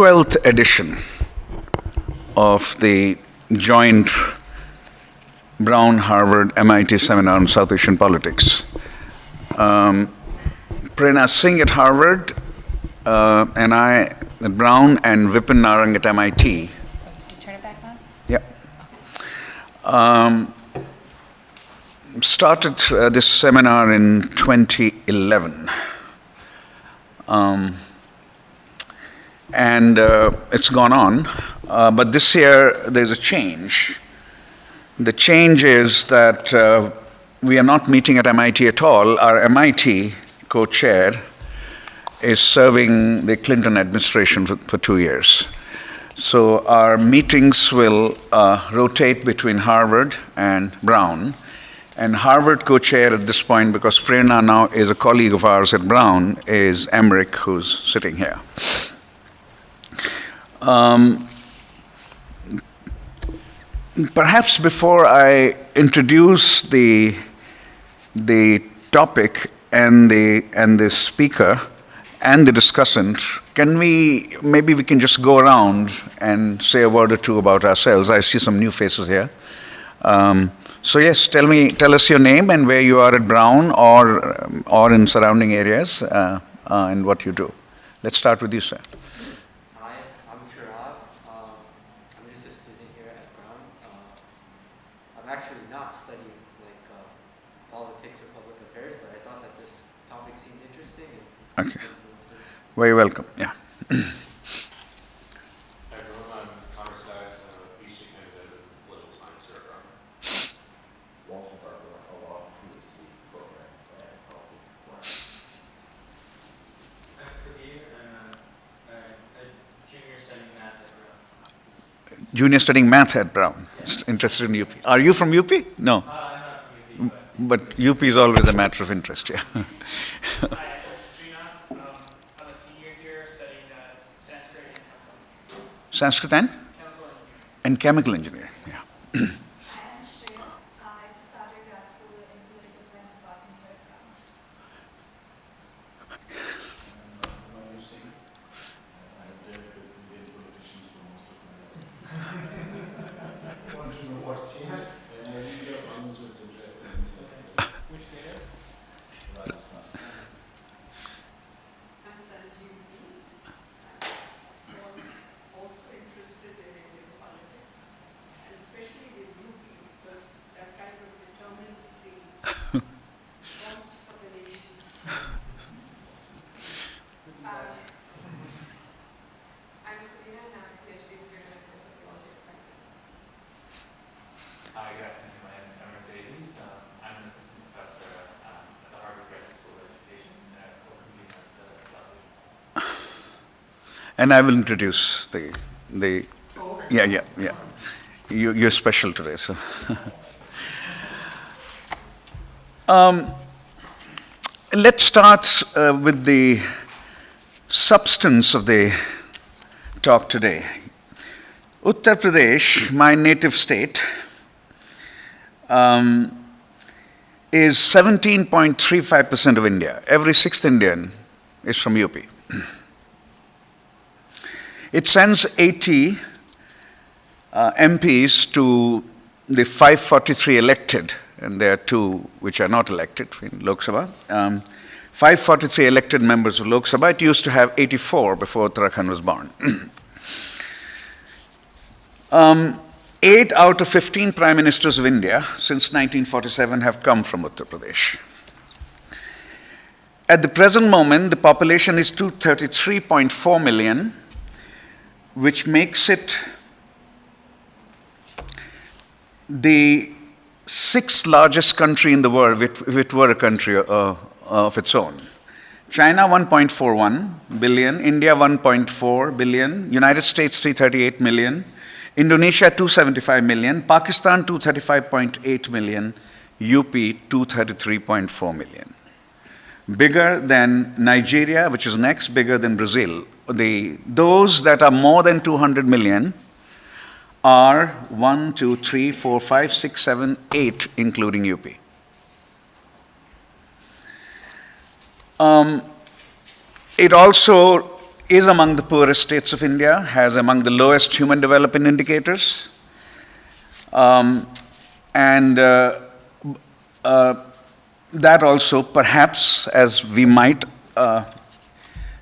12th edition of the joint Brown, Harvard, MIT seminar on South Asian politics. Prerna Singh at Harvard, and I at Brown, and Vipin Narang at MIT. Did you turn it back on? Yeah. Started this seminar in 2011. And it's gone on. But this year, there's a change. The change is that we are not meeting at MIT at all. Our MIT co-chair is serving the Clinton administration for 2 years. So our meetings will rotate between Harvard and Brown. And Harvard co-chair at this point, because Prerna now is a colleague of ours at Brown, is Emmerich, who's sitting here. Perhaps before I introduce the topic and the speaker and the discussant, maybe we can just go around and say a word or two about ourselves. I see some new faces here. So yes, tell us your name and where you are at Brown or in surrounding areas, and what you do. Let's start with you, sir. Hi, I'm Chirag. I'm just a student here at Brown. I'm actually not studying politics or public affairs, but I thought that this topic seemed interesting. Okay. Very welcome. Yeah. Junior studying math at Brown. Yes. Interested in UP. Are you from UP? No. I'm not from UP. But UP is always a matter of interest, yeah. Hi, I'm Srinath. I'm a senior here studying Sanskrit and chemical. Sanskrit and? Chemical engineering. And chemical engineering, yeah. Hi, I'm Shreya. I just started grad school in political science department here at Brown. Hi, good afternoon. My name is Emmerich Davies. I'm an assistant professor at the Harvard Graduate School of Education at co-convenor at And I will introduce yeah. You're special today, so. Let's start with the substance of the talk today. Uttar Pradesh, my native state, is 17.35% of India. Every sixth Indian is from UP. It sends 80 MPs to the 543 elected, and there are 2 which are not elected in Lok Sabha. 543 elected members of Lok Sabha. It used to have 84 before Uttarakhand was born. 8 out of 15 prime ministers of India since 1947 have come from Uttar Pradesh. At the present moment, the population is 233.4 million, which makes it the 6th largest country in the world if it were a country of its own. China 1.41 billion, India 1.4 billion, United States 338 million, Indonesia 275 million, Pakistan 235.8 million, UP 233.4 million. Bigger than Nigeria, which is next, bigger than Brazil. Those that are more than 200 million are 1, 2, 3, 4, 5, 6, 7, 8, including UP. It also is among the poorest states of India, has among the lowest human development indicators, and that also, perhaps, as we might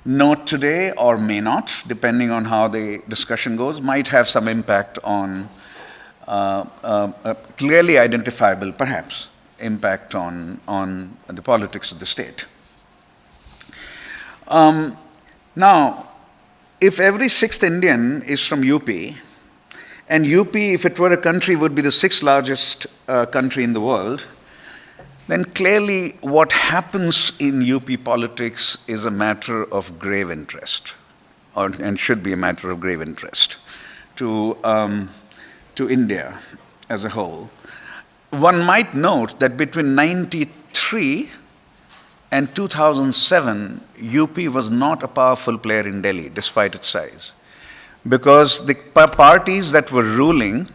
note today or may not, depending on how the discussion goes, might have some impact on clearly identifiable, perhaps, impact on the politics of the state. Now, if every sixth Indian is from UP, and UP, if it were a country, would be the sixth largest country in the world, then clearly what happens in UP politics is a matter of grave interest, and should be a matter of grave interest to India as a whole. One might note that between 93 and 2007, UP was not a powerful player in Delhi, despite its size, because the parties that were ruling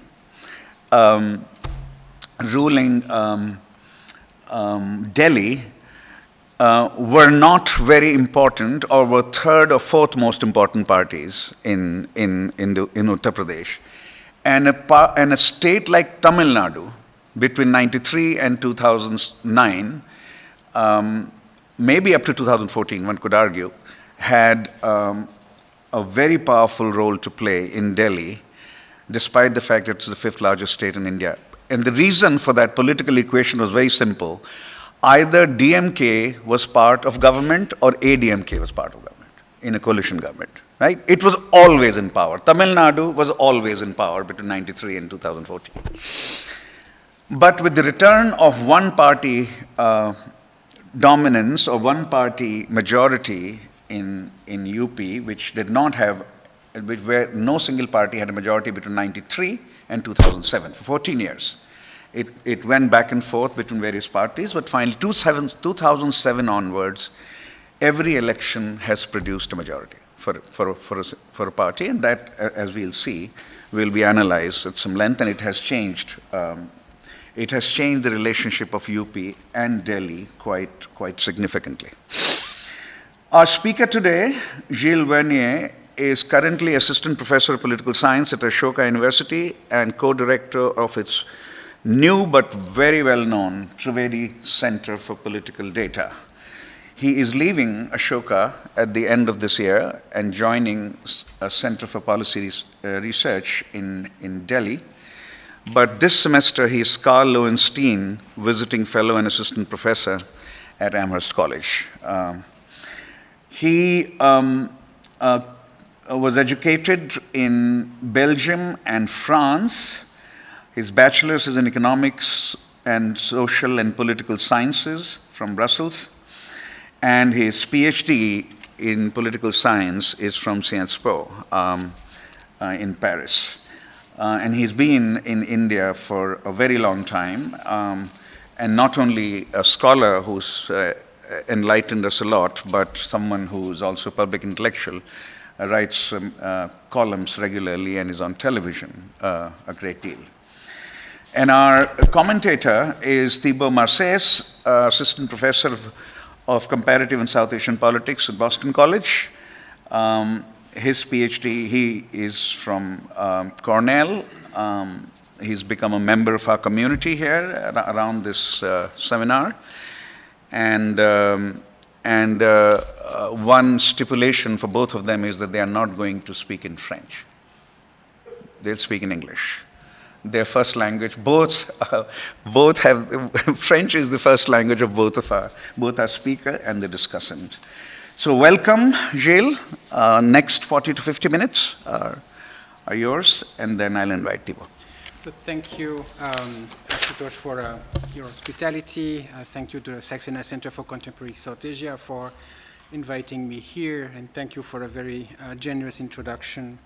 Delhi were not very important, or were third or fourth most important parties in Uttar Pradesh. And a state like Tamil Nadu, between 93 and 2009, maybe up to 2014, one could argue, had a very powerful role to play in Delhi, despite the fact that it's the fifth largest state in India. And the reason for that political equation was very simple. Either DMK was part of government or ADMK was part of government in a coalition government, right? It was always in power. Tamil Nadu was always in power between 93 and 2014. But with the return of one-party dominance or one-party majority in UP, which did not have, where no single party had a majority between 93 and 2007, for 14 years. It went back and forth between various parties, but finally 2007 onwards, every election has produced a majority for a party, and that, as we'll see, will be analyzed at some length, and it has changed. It has changed the relationship of UP and Delhi quite significantly. Our speaker today, Gilles Verniers, is currently Assistant Professor of Political Science at Ashoka University and co-director of its new but very well-known Trivedi Centre for Political Data. He is leaving Ashoka at the end of this year and joining a Centre for Policy Research in Delhi. But this semester, he is Carl Lowenstein, visiting fellow and assistant professor at Amherst College. He was educated in Belgium and France. His bachelor's is in economics and social and political sciences from Brussels. And his PhD in political science is from Sciences Po in Paris. And he's been in India for a very long time, and not only a scholar who's enlightened us a lot, but someone who's also a public intellectual, writes columns regularly and is on television a great deal. And our commentator is Thibaut Marseille, assistant professor of comparative and South Asian politics at Boston College. His PhD, he is from Cornell. He's become a member of our community here around this seminar. And one stipulation for both of them is that they are not going to speak in French. They'll speak in English. Their first language, both have, French is the first language of both our speaker and the discussant. So welcome, Gilles. Next 40 to 50 minutes are yours, and then I'll invite Thibaut. So thank you, Ashutosh, for your hospitality. Thank you to the Saxena Center for Contemporary South Asia for inviting me here, and thank you for a very generous introduction.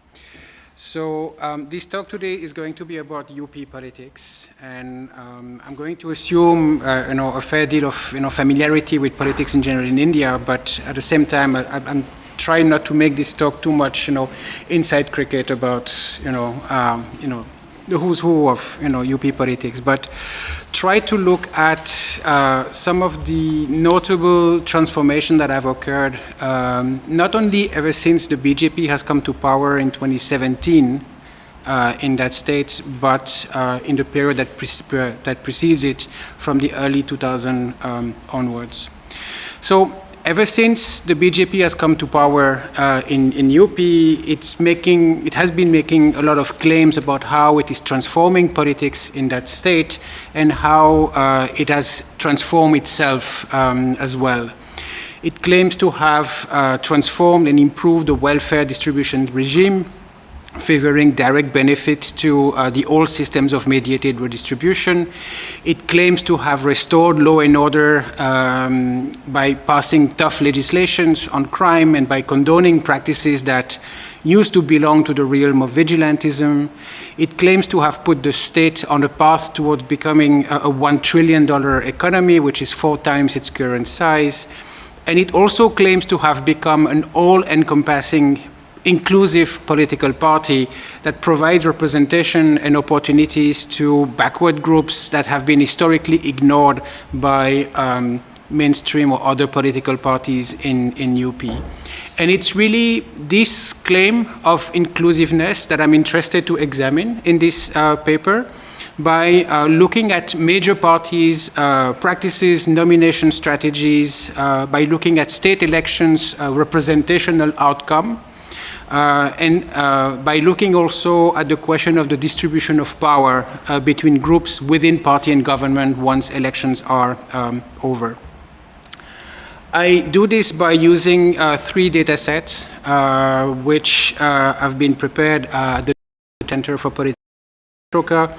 So this talk today is going to be about UP politics, and I'm going to assume a fair deal of familiarity with politics in general in India, but at the same time I'm trying not to make this talk too much inside cricket about the who's who of UP politics, but try to look at some of the notable transformation that have occurred, not only ever since the BJP has come to power in 2017 in that state, but in the period that precedes it from the early 2000s onwards. So ever since the BJP has come to power in UP, it has been making a lot of claims about how it is transforming politics in that state and how it has transformed itself as well. It claims to have transformed and improved the welfare distribution regime, favoring direct benefits to the old systems of mediated redistribution. It claims to have restored law and order by passing tough legislations on crime and by condoning practices that used to belong to the realm of vigilantism. It claims to have put the state on a path towards becoming a $1 trillion economy, which is 4 times its current size. And it also claims to have become an all-encompassing inclusive political party that provides representation and opportunities to backward groups that have been historically ignored by mainstream or other political parties in UP. And it's really this claim of inclusiveness that I'm interested to examine in this paper by looking at major parties' practices, nomination strategies, by looking at state elections, representational outcome, and by looking also at the question of the distribution of power between groups within party and government once elections are over. I do this by using 3 data sets which have been prepared at the Centre for Political Ashoka.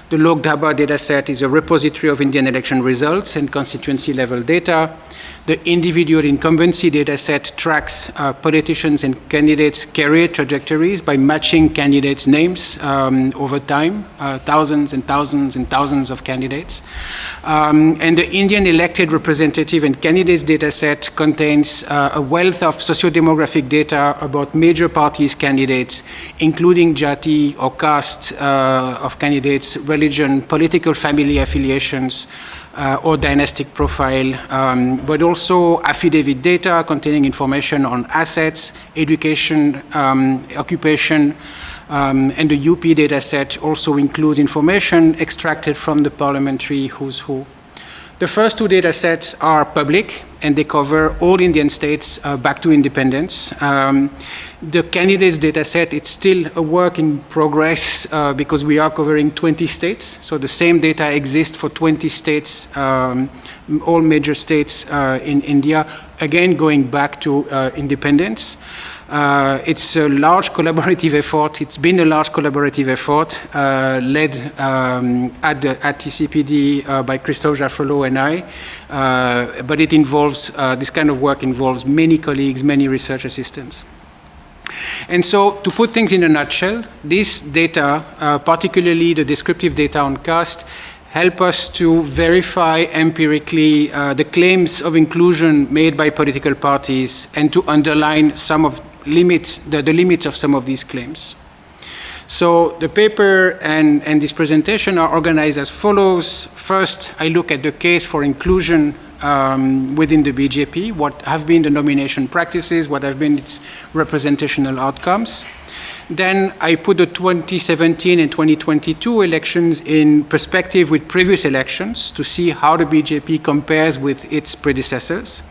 The Lok-Daba dataset is a repository of Indian election results and constituency level data. The individual incumbency dataset tracks politicians and candidates' career trajectories by matching candidates' names over time, thousands and thousands and thousands of candidates. And the Indian elected representative and candidates dataset contains a wealth of socio-demographic data about major parties' candidates, including jati or caste of candidates, religion, political family affiliations, or dynastic profile, but also affidavit data containing information on assets, education, occupation, and the UP dataset also includes information extracted from the parliamentary who's who. The first 2 data sets are public, and they cover all Indian states back to independence. The candidates data set, it's still a work in progress because we are covering 20 states. So the same data exists for 20 states, all major states in India, again going back to independence. It's a large collaborative effort. It's been a large collaborative effort led at TCPD by Christophe Jaffrelot and I, but it involves, this kind of work involves many colleagues, many research assistants. And so, to put things in a nutshell, this data, particularly the descriptive data on caste, help us to verify empirically the claims of inclusion made by political parties and to underline some of the limits of some of these claims. So the paper and this presentation are organized as follows. First, I look at the case for inclusion within the BJP, what have been the nomination practices, what have been its representational outcomes. Then I put the 2017 and 2022 elections in perspective with previous elections to see how the BJP compares with its predecessors.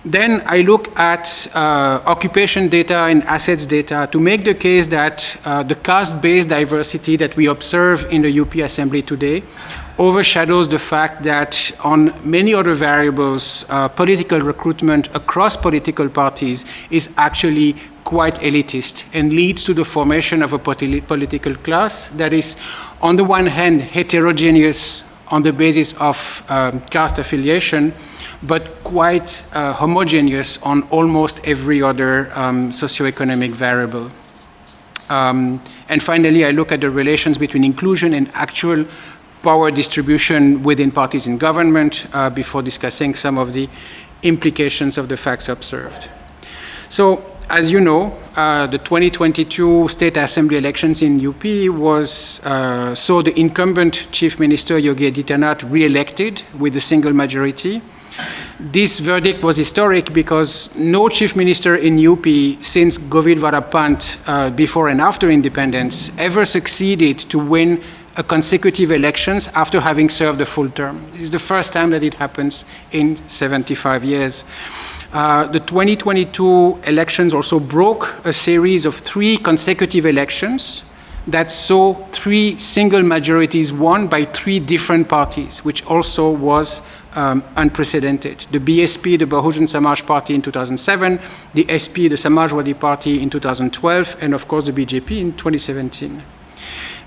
Then I look at occupation data and assets data to make the case that the caste-based diversity that we observe in the UP Assembly today overshadows the fact that on many other variables, political recruitment across political parties is actually quite elitist and leads to the formation of a political class that is, on the one hand, heterogeneous on the basis of caste affiliation, but quite homogeneous on almost every other socioeconomic variable. And finally, I look at the relations between inclusion and actual power distribution within parties in government before discussing some of the implications of the facts observed. So as you know, the 2022 State Assembly elections in UP saw the incumbent Chief Minister Yogi Adityanath re-elected with a single majority. This verdict was historic because no Chief Minister in UP since Govind Vara Pant, before and after independence, ever succeeded to win a consecutive elections after having served a full term. This is the first time that it happens in 75 years. The 2022 elections also broke a series of 3 consecutive elections that saw 3 single majorities won by 3 different parties, which also was unprecedented. The BSP, the Bahujan Samaj Party in 2007, the SP, the Samajwadi Party in 2012, and of course the BJP in 2017.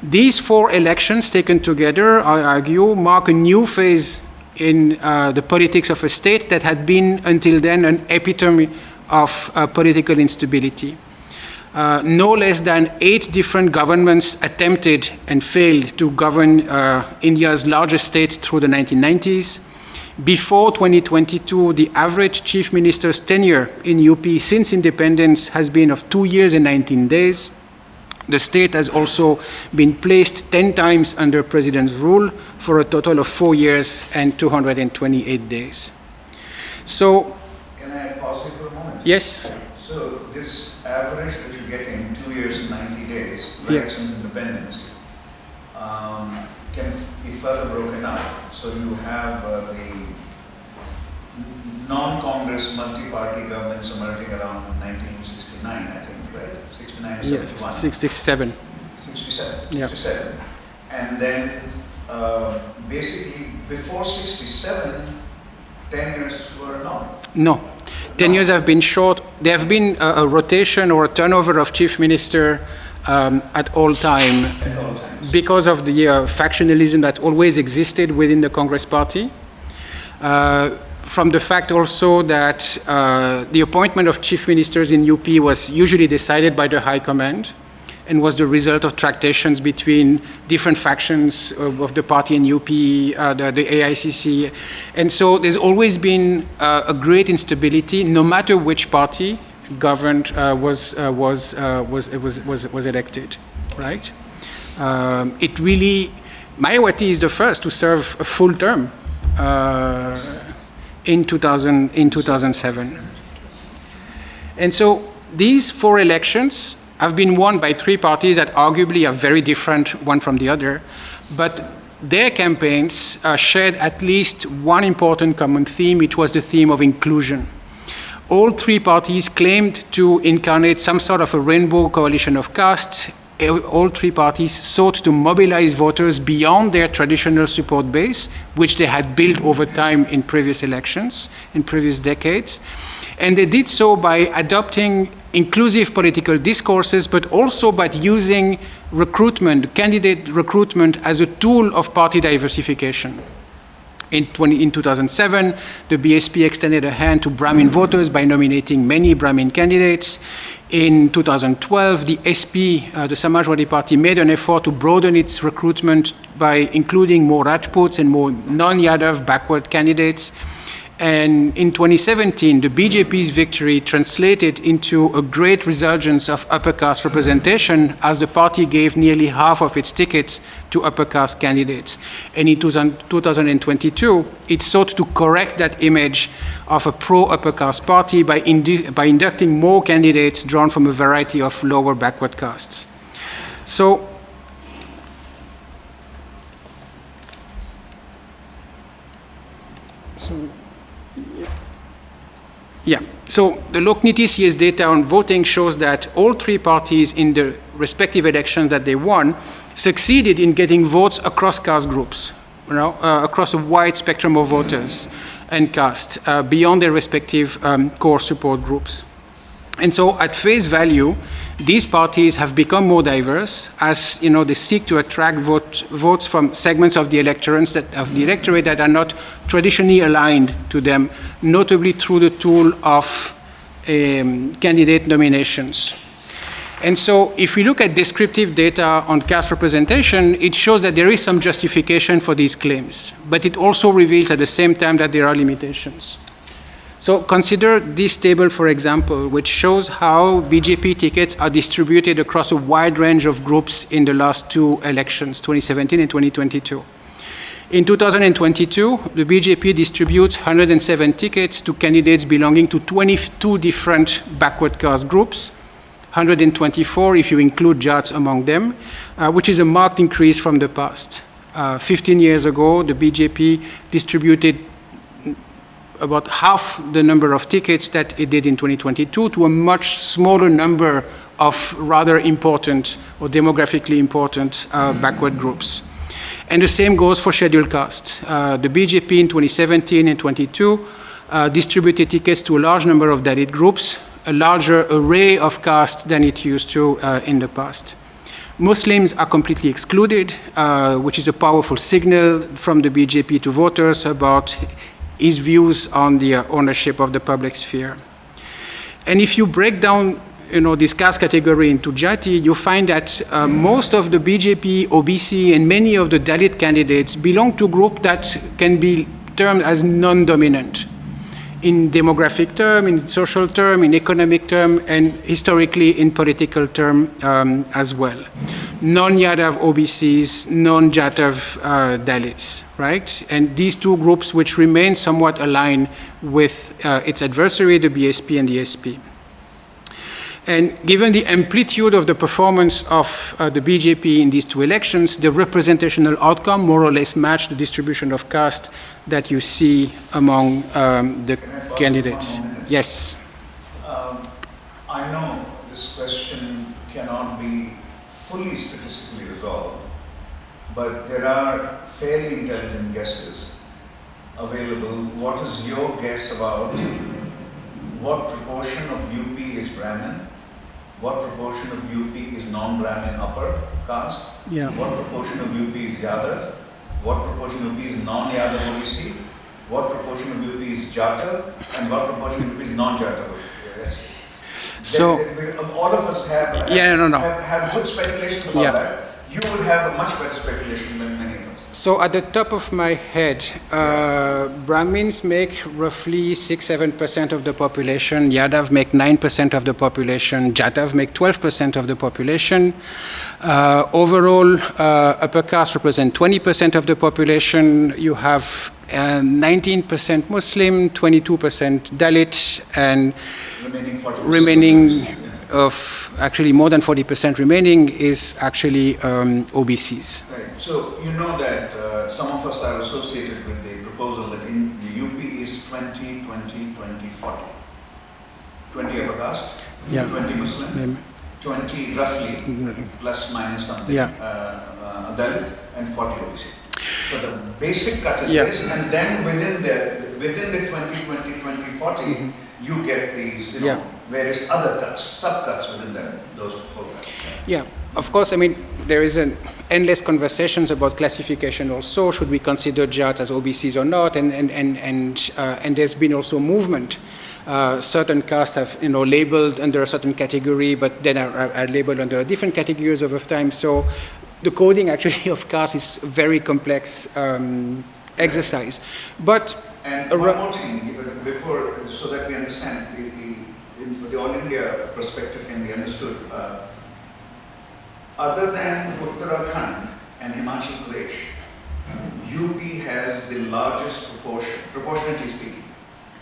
These 4 elections taken together, I argue, mark a new phase in the politics of a state that had been until then an epitome of political instability. No less than 8 different governments attempted and failed to govern India's largest state through the 1990s. Before 2022, the average chief minister's tenure in UP since independence has been of 2 years and 19 days. The state has also been placed 10 times under president's rule for a total of 4 years and 228 days. So, Can I pause you for a moment? yes. So this average that you get in 2 years and 90 days, right Yeah. since independence, can be further broken up. So you have the non-Congress multi-party governments emerging around 1969, I think, right? 69 or 71? Yes, 67. 67. Yeah. 67. And then basically before 67, 10 years were not. No. 10 years have been short. There have been a rotation or a turnover of chief minister at all time At all times. because of the factionalism that always existed within the Congress party. From the fact also that the appointment of chief ministers in UP was usually decided by the High Command and was the result of tractations between different factions of the party in UP, the AICC. And so there's always been a great instability, no matter which party governed was elected, right? It really, Mayawati is the first to serve a full term in 2007. And so these 4 elections have been won by 3 parties that arguably are very different one from the other, but their campaigns shared at least one important common theme, which was the theme of inclusion. All 3 parties claimed to incarnate some sort of a rainbow coalition of castes. All 3 parties sought to mobilize voters beyond their traditional support base, which they had built over time in previous elections, in previous decades. And they did so by adopting inclusive political discourses, but also by using recruitment, candidate recruitment, as a tool of party diversification. In 2007, the BSP extended a hand to Brahmin voters by nominating many Brahmin candidates. In 2012, the SP, the Samajwadi Party, made an effort to broaden its recruitment by including more Rajputs and more non-Yadav backward candidates. And in 2017, the BJP's victory translated into a great resurgence of upper caste representation, as the party gave nearly half of its tickets to upper caste candidates. And in 2022, it sought to correct that image of a pro-upper caste party by inducting more candidates drawn from a variety of lower backward castes. So, so the Lokniti CS data on voting shows that all 3 parties in the respective elections that they won succeeded in getting votes across caste groups, across a wide spectrum of voters and caste, beyond their respective core support groups. And so at face value, these parties have become more diverse as they seek to attract votes from segments of the electorate that are not traditionally aligned to them, notably through the tool of candidate nominations. And so if we look at descriptive data on caste representation, it shows that there is some justification for these claims, but it also reveals at the same time that there are limitations. So consider this table, for example, which shows how BJP tickets are distributed across a wide range of groups in the last two elections, 2017 and 2022. In 2022, the BJP distributes 107 tickets to candidates belonging to 22 different backward caste groups, 124 if you include Jats among them, which is a marked increase from the past. 15 years ago, the BJP distributed about half the number of tickets that it did in 2022 to a much smaller number of rather important or demographically important backward groups. And the same goes for scheduled castes. The BJP in 2017 and 22 distributed tickets to a large number of Dalit groups, a larger array of castes than it used to in the past. Muslims are completely excluded, which is a powerful signal from the BJP to voters about his views on the ownership of the public sphere. And if you break down this caste category into Jati, you find that most of the BJP, OBC, and many of the Dalit candidates belong to a group that can be termed as non-dominant in demographic term, in social term, in economic term, and historically in political term as well. Non-Yadav OBCs, non-Jatav Dalits, right? And these two groups which remain somewhat aligned with its adversary, the BSP and the SP. And given the amplitude of the performance of the BJP in these two elections, the representational outcome more or less matched the distribution of caste that you see among the candidates. Yes. I know this question cannot be fully statistically resolved, but there are fairly intelligent guesses available. What is your guess about what proportion of UP is Brahmin? What proportion of UP is non-Brahmin upper caste? Yeah. What proportion of UP is Yadav? What proportion of UP is non-Yadav OBC? What proportion of UP is Jata? And what proportion of UP is non-Jata OBC? So, all of us have good speculations about that. You would have a much better speculation than many of us. So at the top of my head, Brahmins make roughly 6-7% of the population, Yadav make 9% of the population, Jatav make 12% of the population. Overall, upper caste represent 20% of the population. You have 19% Muslim, 22% Dalit, and remaining of actually more than 40% remaining is actually OBCs. Right. So you know that some of us are associated with the proposal that in the UP is 20, 20, 20, 40. 20 upper caste, 20 Muslim, 20 roughly, plus minus something, Dalit, and 40 OBC. So the basic cut is this, and then within the 20, 20, 20, 40, you get these, various other cuts, subcuts within those four cuts. Yeah, of course, I mean, there is an endless conversations about classification also. Should we consider Jat as OBCs or not? And there's been also movement. Certain castes have, labeled under a certain category, but then are labeled under different categories over time. So the coding actually of caste is a very complex exercise. But and one more thing, before, so that we understand, the All India perspective can be understood. Other than Uttarakhand and Himachal Pradesh, UP has the largest proportion, proportionately speaking,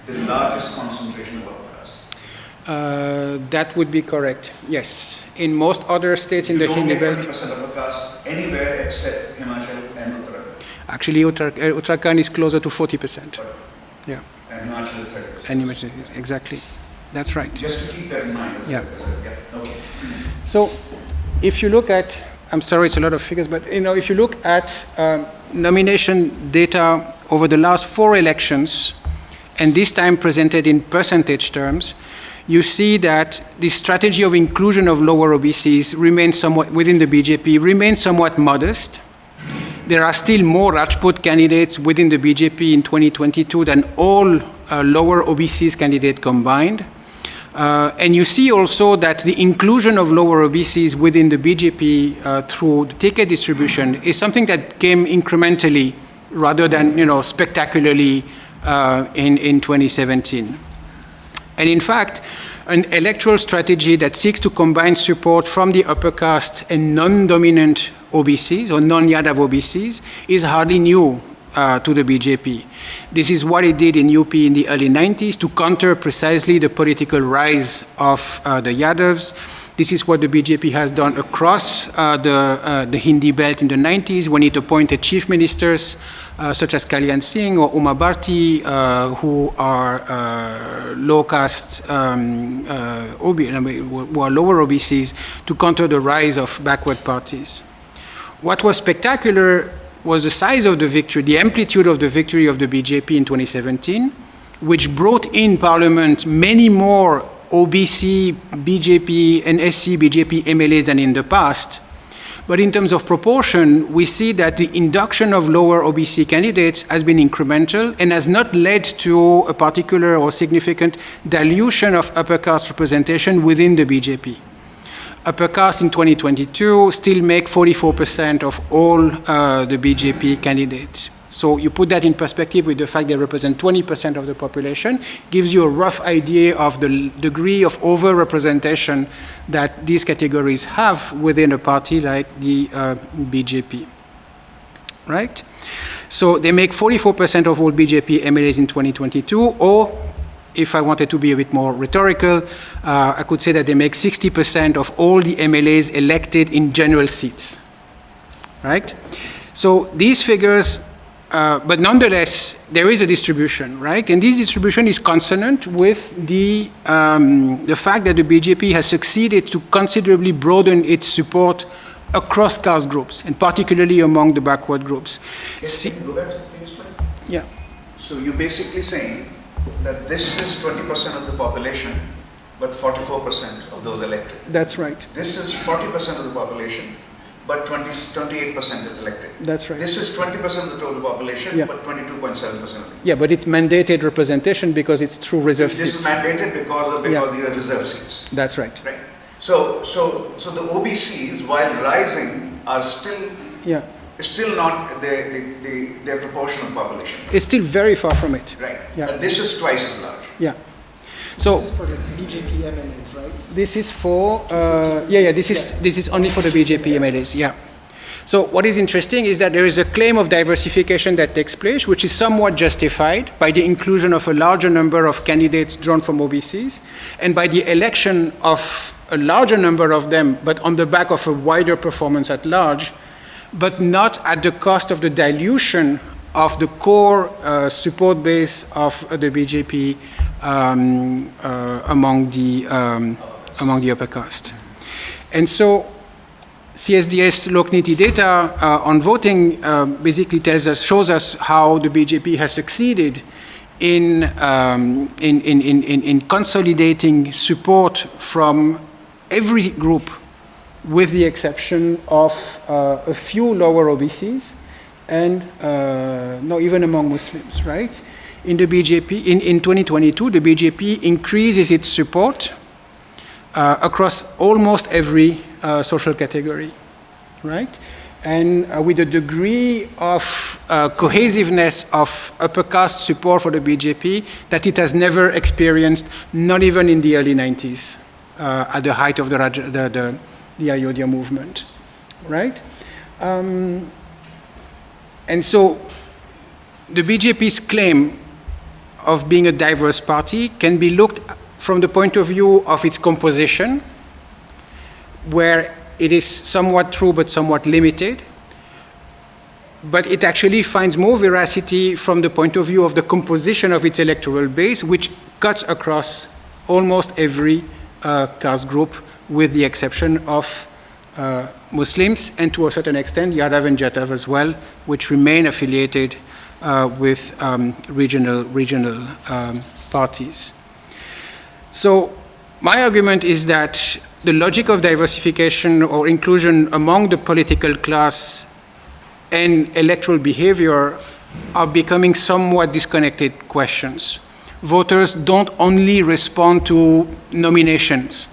the largest concentration of upper caste. That would be correct, yes. In most other states in the Hindi belt, 20% upper caste anywhere except Himachal and Uttarakhand. Actually, Uttarakhand is closer to 40%. Yeah. And Himachal is 30%. And Himachal, exactly. That's right. Just to keep that in mind. Okay. So, if you look at, I'm sorry, it's a lot of figures, but if you look at nomination data over the last 4 elections, and this time presented in percentage terms, you see that the strategy of inclusion of lower OBCs remains somewhat, within the BJP, remains somewhat modest. There are still more Rajput candidates within the BJP in 2022 than all lower OBCs candidates combined. And you see also that the inclusion of lower OBCs within the BJP through the ticket distribution is something that came incrementally rather than spectacularly in 2017. And in fact, an electoral strategy that seeks to combine support from the upper caste and non-dominant OBCs or non-Yadav OBCs is hardly new to the BJP. This is what it did in UP in the early 90s to counter precisely the political rise of the Yadavs. This is what the BJP has done across the Hindi belt in the 90s when it appointed chief ministers such as Kalyan Singh or Uma Bharti, who are low caste, who are lower OBCs, to counter the rise of backward parties. What was spectacular was the size of the victory, the amplitude of the victory of the BJP in 2017, which brought in parliament many more OBC, BJP, and SC BJP MLAs than in the past. But in terms of proportion, we see that the induction of lower OBC candidates has been incremental and has not led to a particular or significant dilution of upper caste representation within the BJP. Upper caste in 2022 still make 44% of all the BJP candidates. So you put that in perspective with the fact they represent 20% of the population, gives you a rough idea of the degree of over-representation that these categories have within a party like the BJP, right? So they make 44% of all BJP MLAs in 2022, or if I wanted to be a bit more rhetorical, I could say that they make 60% of all the MLAs elected in general seats, right? So these figures, but nonetheless, there is a distribution, right? And this distribution is consonant with the fact that the BJP has succeeded to considerably broaden its support across caste groups, and particularly among the backward groups. Can you go back to the previous slide? Yeah. So you're basically saying that this is 20% of the population, but 44% of those elected. That's right. This is 40% of the population, but 28% elected. That's right. This is 20% of the total population, Yeah. but 22.7%. Yeah, but it's mandated representation because it's through reserve This seats. is mandated because Yeah. of the reserve seats. That's right. Right. So the OBCs, while rising, are still Yeah. not their proportion of population. It's still very far from it. Right. Yeah. And this is twice as large. Yeah. So This is for the BJP MLAs, right? this is for this is only for the BJP MLAs. Yeah. So what is interesting is that there is a claim of diversification that takes place, which is somewhat justified by the inclusion of a larger number of candidates drawn from OBCs, and by the election of a larger number of them, but on the back of a wider performance at large, but not at the cost of the dilution of the core support base of the BJP among the upper caste. And so CSDS Lokniti data on voting basically shows us how the BJP has succeeded in consolidating support from every group, with the exception of a few lower OBCs and not even among Muslims, right? In the BJP, in 2022, the BJP increases its support across almost every social category, right? And with a degree of cohesiveness of upper caste support for the BJP that it has never experienced, not even in the early 90s, at the height of the Ayodhya movement, right? And so the BJP's claim of being a diverse party can be looked from the point of view of its composition, where it is somewhat true but somewhat limited, but it actually finds more veracity from the point of view of the composition of its electoral base, which cuts across almost every caste group, with the exception of Muslims, and to a certain extent Yadav and Jatav as well, which remain affiliated with regional parties. So my argument is that the logic of diversification or inclusion among the political class and electoral behavior are becoming somewhat disconnected questions. Voters don't only respond to nominations.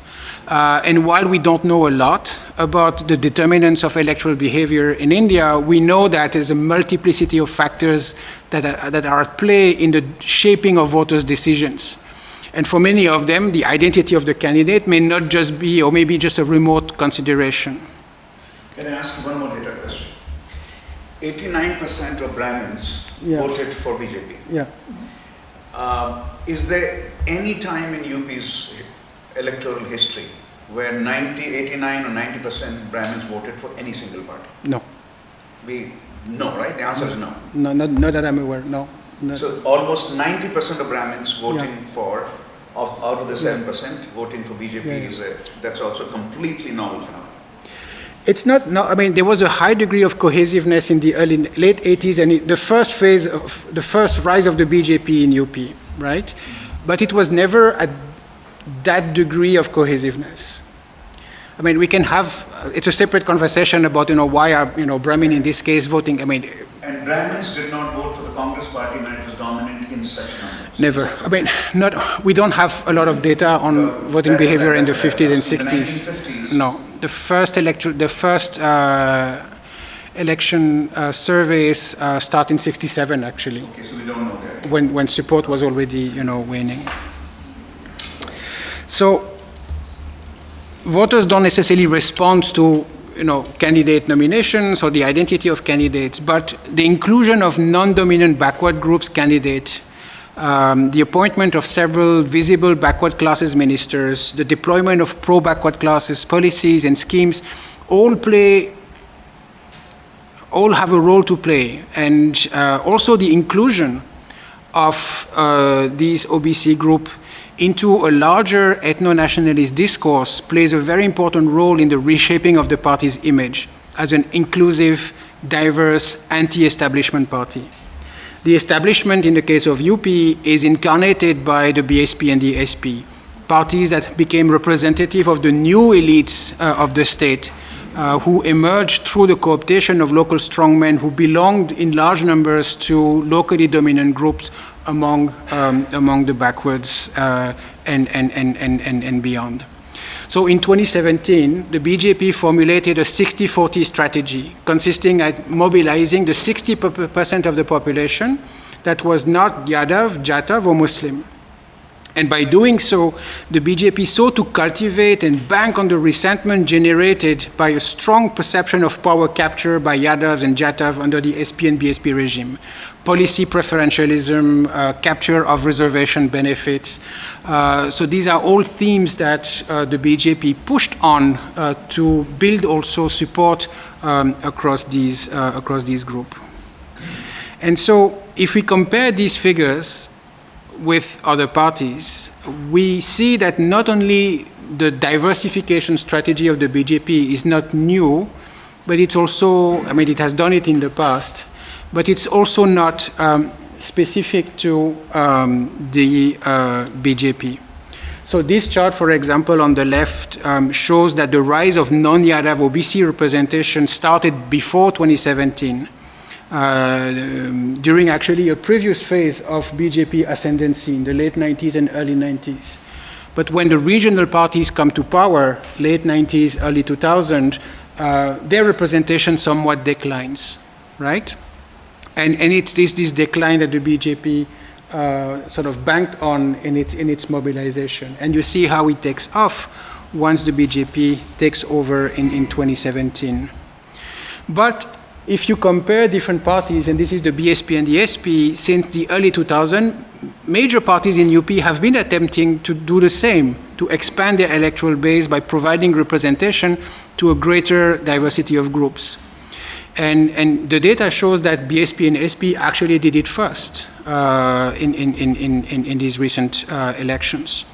And while we don't know a lot about the determinants of electoral behavior in India, we know that there's a multiplicity of factors that are at play in the shaping of voters' decisions. And for many of them, the identity of the candidate may not just be, or maybe just a remote consideration. Can I ask you one more data question? 89% of Brahmins voted for BJP. Yeah. Is there any time in UP's electoral history where 89 or 90% Brahmins voted for any single party? No. No, right? The answer is no. No, not that I'm aware, no. So almost 90% of Brahmins voting for, out of the 7%, voting for BJP that's also a completely novel phenomenon. It's not, no, I mean, there was a high degree of cohesiveness in the late 80s and the first phase of the first rise of the BJP in UP, right? But it was never at that degree of cohesiveness. I mean, we can have, it's a separate conversation about, why are, Brahmin in this case voting, I mean. And Brahmins did not vote for the Congress party when it was dominant in such numbers? Never. I mean, we don't have a lot of data on voting behavior in the 50s and 60s. In the 1950s? No. The first election surveys start in 67, actually. Okay, so we don't know that. When support was already, waning. So voters don't necessarily respond to, candidate nominations or the identity of candidates, but the inclusion of non-dominant backward groups candidate, the appointment of several visible backward classes ministers, the deployment of pro-backward classes policies and schemes, all have a role to play, and also the inclusion of these OBC group into a larger ethno-nationalist discourse plays a very important role in the reshaping of the party's image as an inclusive, diverse, anti-establishment party. The establishment in the case of UP is incarnated by the BSP and the SP, parties that became representative of the new elites of the state, who emerged through the cooptation of local strongmen who belonged in large numbers to locally dominant groups among the backwards and beyond. So in 2017, the BJP formulated a 60-40 strategy consisting of mobilizing the 60% of the population that was not Yadav, Jatav, or Muslim. And by doing so, the BJP sought to cultivate and bank on the resentment generated by a strong perception of power capture by Yadav and Jatav under the SP and BSP regime. Policy preferentialism, capture of reservation benefits. So these are all themes that the BJP pushed on to build also support across these groups. And so if we compare these figures with other parties, we see that not only the diversification strategy of the BJP is not new, but it's also, I mean, it has done it in the past, but it's also not specific to the BJP. So this chart, for example, on the left shows that the rise of non-Yadav OBC representation started before 2017. During actually a previous phase of BJP ascendancy in the late 90s and early 90s. But when the regional parties come to power, late 90s, early 2000, their representation somewhat declines, right? And it's this decline that the BJP sort of banked on in its mobilization. And you see how it takes off once the BJP takes over in 2017. But if you compare different parties, and this is the BSP and the SP, since the early 2000s, major parties in UP have been attempting to do the same, to expand their electoral base by providing representation to a greater diversity of groups. And the data shows that BSP and SP actually did it first in these recent elections.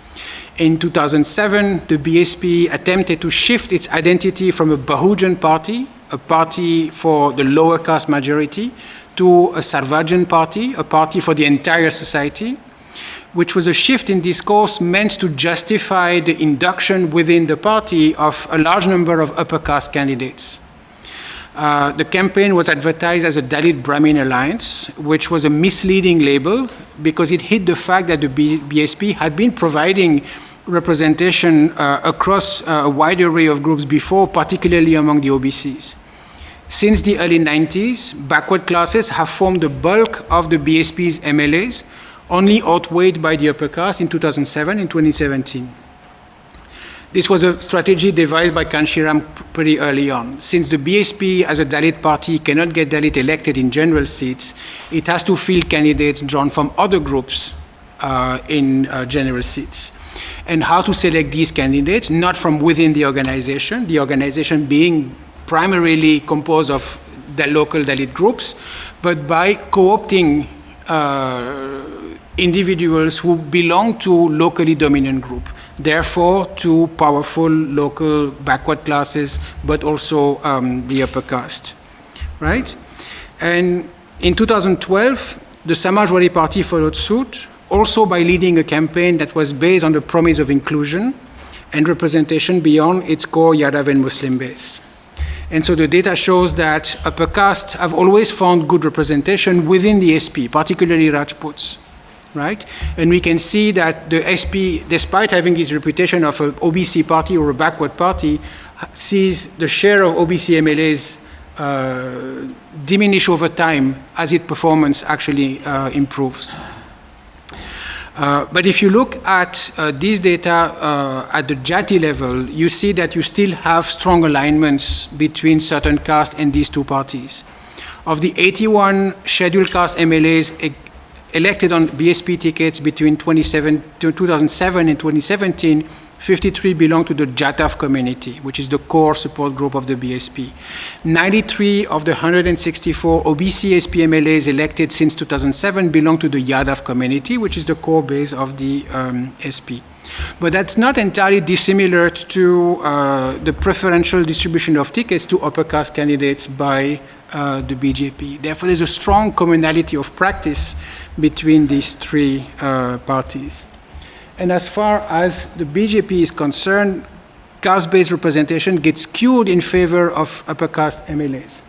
In 2007, the BSP attempted to shift its identity from a Bahujan party, a party for the lower caste majority, to a Sarvajan party, a party for the entire society, which was a shift in discourse meant to justify the induction within the party of a large number of upper caste candidates. The campaign was advertised as a Dalit Brahmin alliance, which was a misleading label because it hid the fact that the BSP had been providing representation across a wide array of groups before, particularly among the OBCs. Since the early 90s, backward classes have formed the bulk of the BSP's MLAs, only outweighed by the upper caste in 2007 and 2017. This was a strategy devised by Kanshiram pretty early on. Since the BSP as a Dalit party cannot get Dalit elected in general seats, it has to field candidates drawn from other groups in general seats. And how to select these candidates, not from within the organization being primarily composed of the local Dalit groups, but by co-opting individuals who belong to locally dominant group, therefore to powerful local backward classes, but also the upper caste, right? And in 2012, the Samajwadi Party followed suit, also by leading a campaign that was based on the promise of inclusion and representation beyond its core Yadav and Muslim base. And so the data shows that upper castes have always found good representation within the SP, particularly Rajputs, right? And we can see that the SP, despite having its reputation of an OBC party or a backward party, sees the share of OBC MLAs diminish over time as its performance actually improves. But if you look at these data at the Jati level, you see that you still have strong alignments between certain castes and these two parties. Of the 81 scheduled caste MLAs elected on BSP tickets between 2007 and 2017, 53 belong to the Jatav community, which is the core support group of the BSP. 93 of the 164 OBC SP MLAs elected since 2007 belong to the Yadav community, which is the core base of the SP. But that's not entirely dissimilar to the preferential distribution of tickets to upper caste candidates by the BJP. Therefore, there's a strong commonality of practice between these three parties. And as far as the BJP is concerned, caste-based representation gets skewed in favor of upper caste MLAs.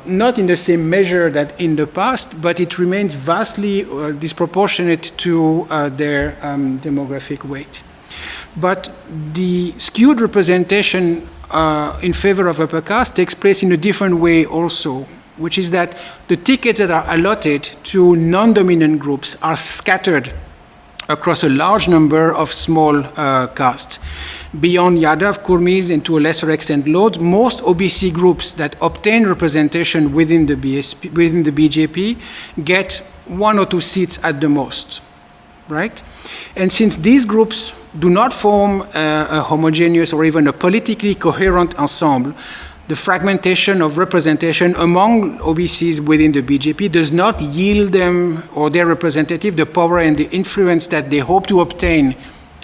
Not in the same measure that in the past, but it remains vastly disproportionate to their demographic weight. But the skewed representation in favor of upper caste takes place in a different way also, which is that the tickets that are allotted to non-dominant groups are scattered across a large number of small castes. Beyond Yadav, Kurmis, and to a lesser extent Lodz, most OBC groups that obtain representation within the BJP get 1 or 2 seats at the most, right? And since these groups do not form a homogeneous or even a politically coherent ensemble, the fragmentation of representation among OBCs within the BJP does not yield them or their representative the power and the influence that they hope to obtain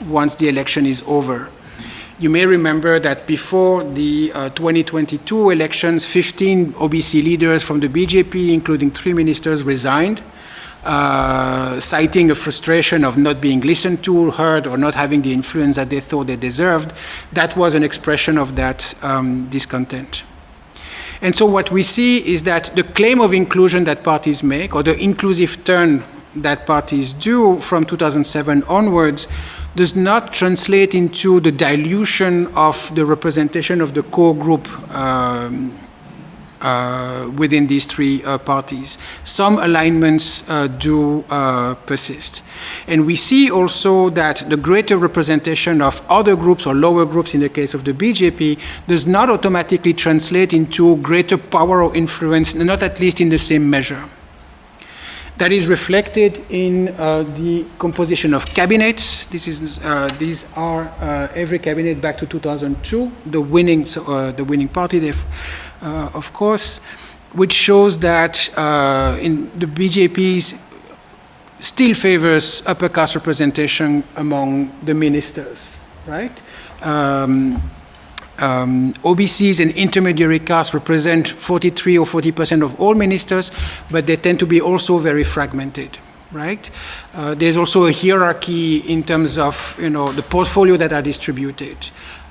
once the election is over. You may remember that before the 2022 elections, 15 OBC leaders from the BJP, including 3 ministers, resigned, citing a frustration of not being listened to, heard, or not having the influence that they thought they deserved. That was an expression of that discontent. And so what we see is that the claim of inclusion that parties make, or the inclusive turn that parties do from 2007 onwards, does not translate into the dilution of the representation of the core group within these three parties. Some alignments do persist. And we see also that the greater representation of other groups or lower groups in the case of the BJP does not automatically translate into greater power or influence, not at least in the same measure. That is reflected in the composition of cabinets. These are every cabinet back to 2002, the winning party, of course, which shows that in the BJP still favors upper caste representation among the ministers, right? OBCs and intermediary castes represent 43 or 40% of all ministers, but they tend to be also very fragmented, right? There's also a hierarchy in terms of the portfolio that are distributed.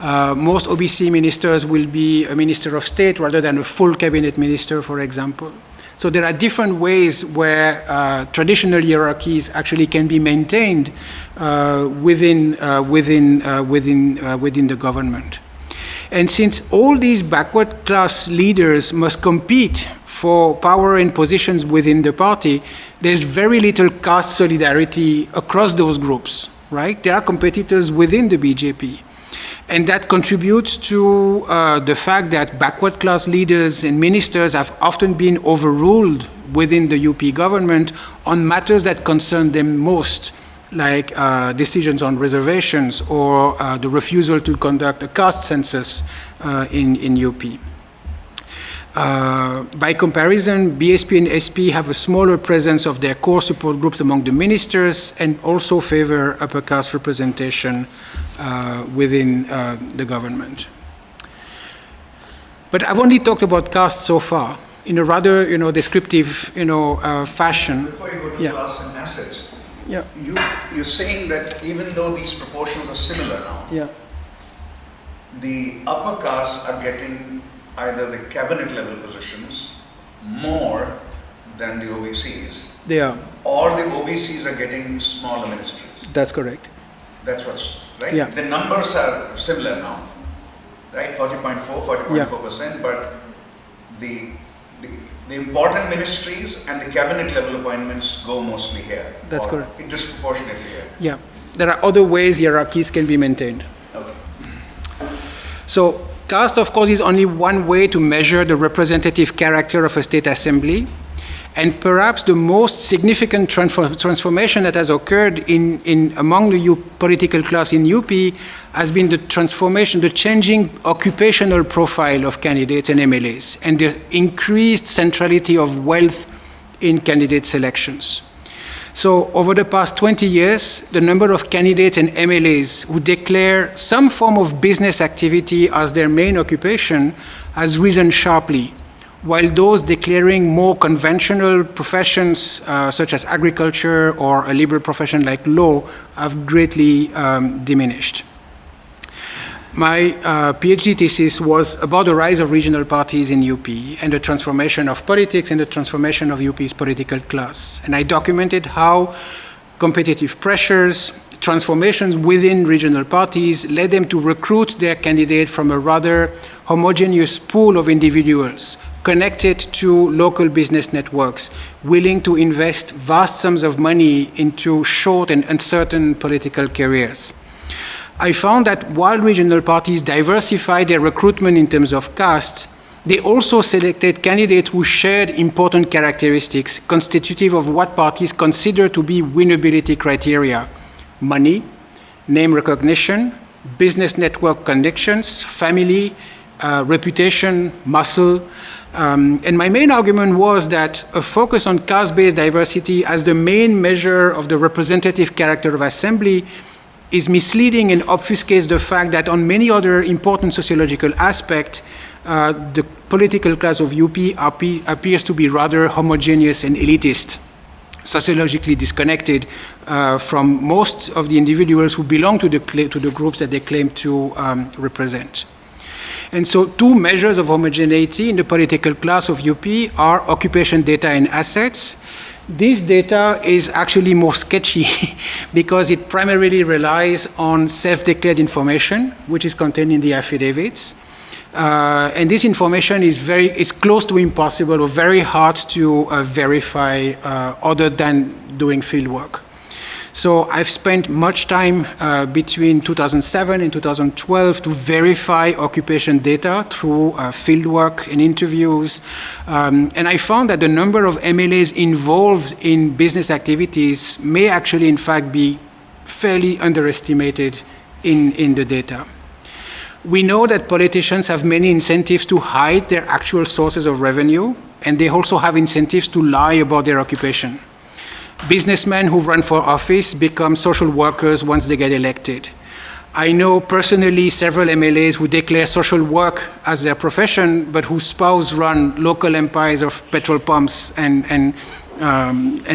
Most OBC ministers will be a minister of state rather than a full cabinet minister, for example. So there are different ways where traditional hierarchies actually can be maintained within the government. And since all these backward class leaders must compete for power and positions within the party, there's very little caste solidarity across those groups, right? There are competitors within the BJP. And that contributes to the fact that backward class leaders and ministers have often been overruled within the UP government on matters that concern them most, like decisions on reservations or the refusal to conduct a caste census in UP. By comparison, BSP and SP have a smaller presence of their core support groups among the ministers and also favor upper caste representation within the government. But I've only talked about caste so far in a rather, descriptive, fashion. Before you go to class and assets, Yeah. you're saying that even though these proportions are similar now, Yeah. the upper castes are getting either the cabinet level positions more than the OBCs, They are. or the OBCs are getting smaller ministries. That's correct. That's what's right. Yeah. The numbers are similar now, right? 40.4%, but the important ministries and the cabinet level appointments go mostly here. That's or correct. Disproportionately here. Yeah. There are other ways hierarchies can be maintained. Okay. So caste, of course, is only one way to measure the representative character of a state assembly. And perhaps the most significant transformation that has occurred among the political class in UP has been the transformation, the changing occupational profile of candidates and MLAs, and the increased centrality of wealth in candidate selections. So over the past 20 years, the number of candidates and MLAs who declare some form of business activity as their main occupation has risen sharply, while those declaring more conventional professions such as agriculture or a liberal profession like law have greatly diminished. My PhD thesis was about the rise of regional parties in UP and the transformation of politics and the transformation of UP's political class. And I documented how competitive pressures, transformations within regional parties led them to recruit their candidate from a rather homogeneous pool of individuals connected to local business networks, willing to invest vast sums of money into short and uncertain political careers. I found that while regional parties diversified their recruitment in terms of caste, they also selected candidates who shared important characteristics constitutive of what parties consider to be winnability criteria: money, name recognition, business network connections, family, reputation, muscle. And my main argument was that a focus on caste-based diversity as the main measure of the representative character of assembly is misleading and obfuscates the fact that on many other important sociological aspects, the political class of UP appears to be rather homogeneous and elitist, sociologically disconnected from most of the individuals who belong to the groups that they claim to represent. And so two measures of homogeneity in the political class of UP are occupation data and assets. This data is actually more sketchy because it primarily relies on self-declared information, which is contained in the affidavits. And this information is close to impossible or very hard to verify other than doing field work. So I've spent much time between 2007 and 2012 to verify occupation data through fieldwork and interviews. And I found that the number of MLAs involved in business activities may actually, in fact, be fairly underestimated in the data. We know that politicians have many incentives to hide their actual sources of revenue, and they also have incentives to lie about their occupation. Businessmen who run for office become social workers once they get elected. I know personally several MLAs who declare social work as their profession, but whose spouse run local empires of petrol pumps and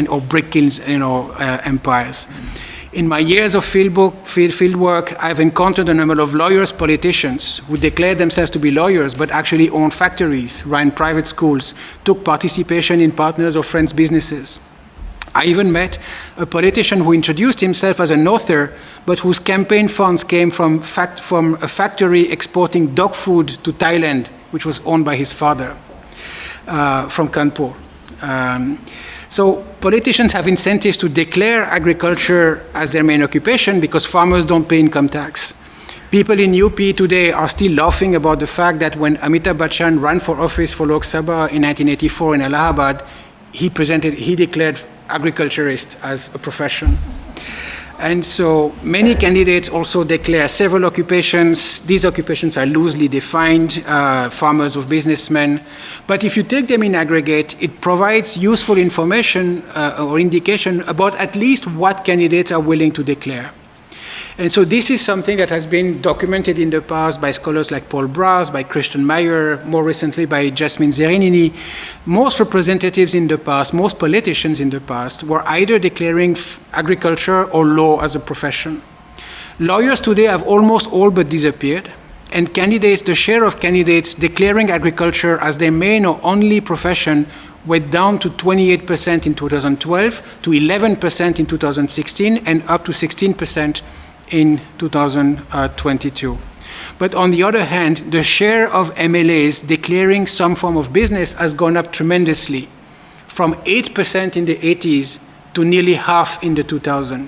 or brick kilns, empires. In my years of field work, I've encountered a number of lawyers, politicians who declare themselves to be lawyers, but actually own factories, run private schools, took participation in partners or friends' businesses. I even met a politician who introduced himself as an author, but whose campaign funds came from a factory exporting dog food to Thailand, which was owned by his father from Kanpur. So politicians have incentives to declare agriculture as their main occupation because farmers don't pay income tax. People in UP today are still laughing about the fact that when Amitabh Bachchan ran for office for Lok Sabha in 1984 in Allahabad, he declared agriculturist as a profession. And so many candidates also declare several occupations. These occupations are loosely defined, farmers or businessmen. But if you take them in aggregate, it provides useful information or indication about at least what candidates are willing to declare. And so this is something that has been documented in the past by scholars like Paul Brass, by Christian Meyer, more recently by Jasmine Zerinini. Most representatives in the past, most politicians in the past, were either declaring agriculture or law as a profession. Lawyers today have almost all but disappeared, and candidates, the share of candidates declaring agriculture as their main or only profession went down to 28% in 2012, to 11% in 2016, and up to 16% in 2022. But on the other hand, the share of MLAs declaring some form of business has gone up tremendously, from 8% in the 80s to nearly half in the 2000s.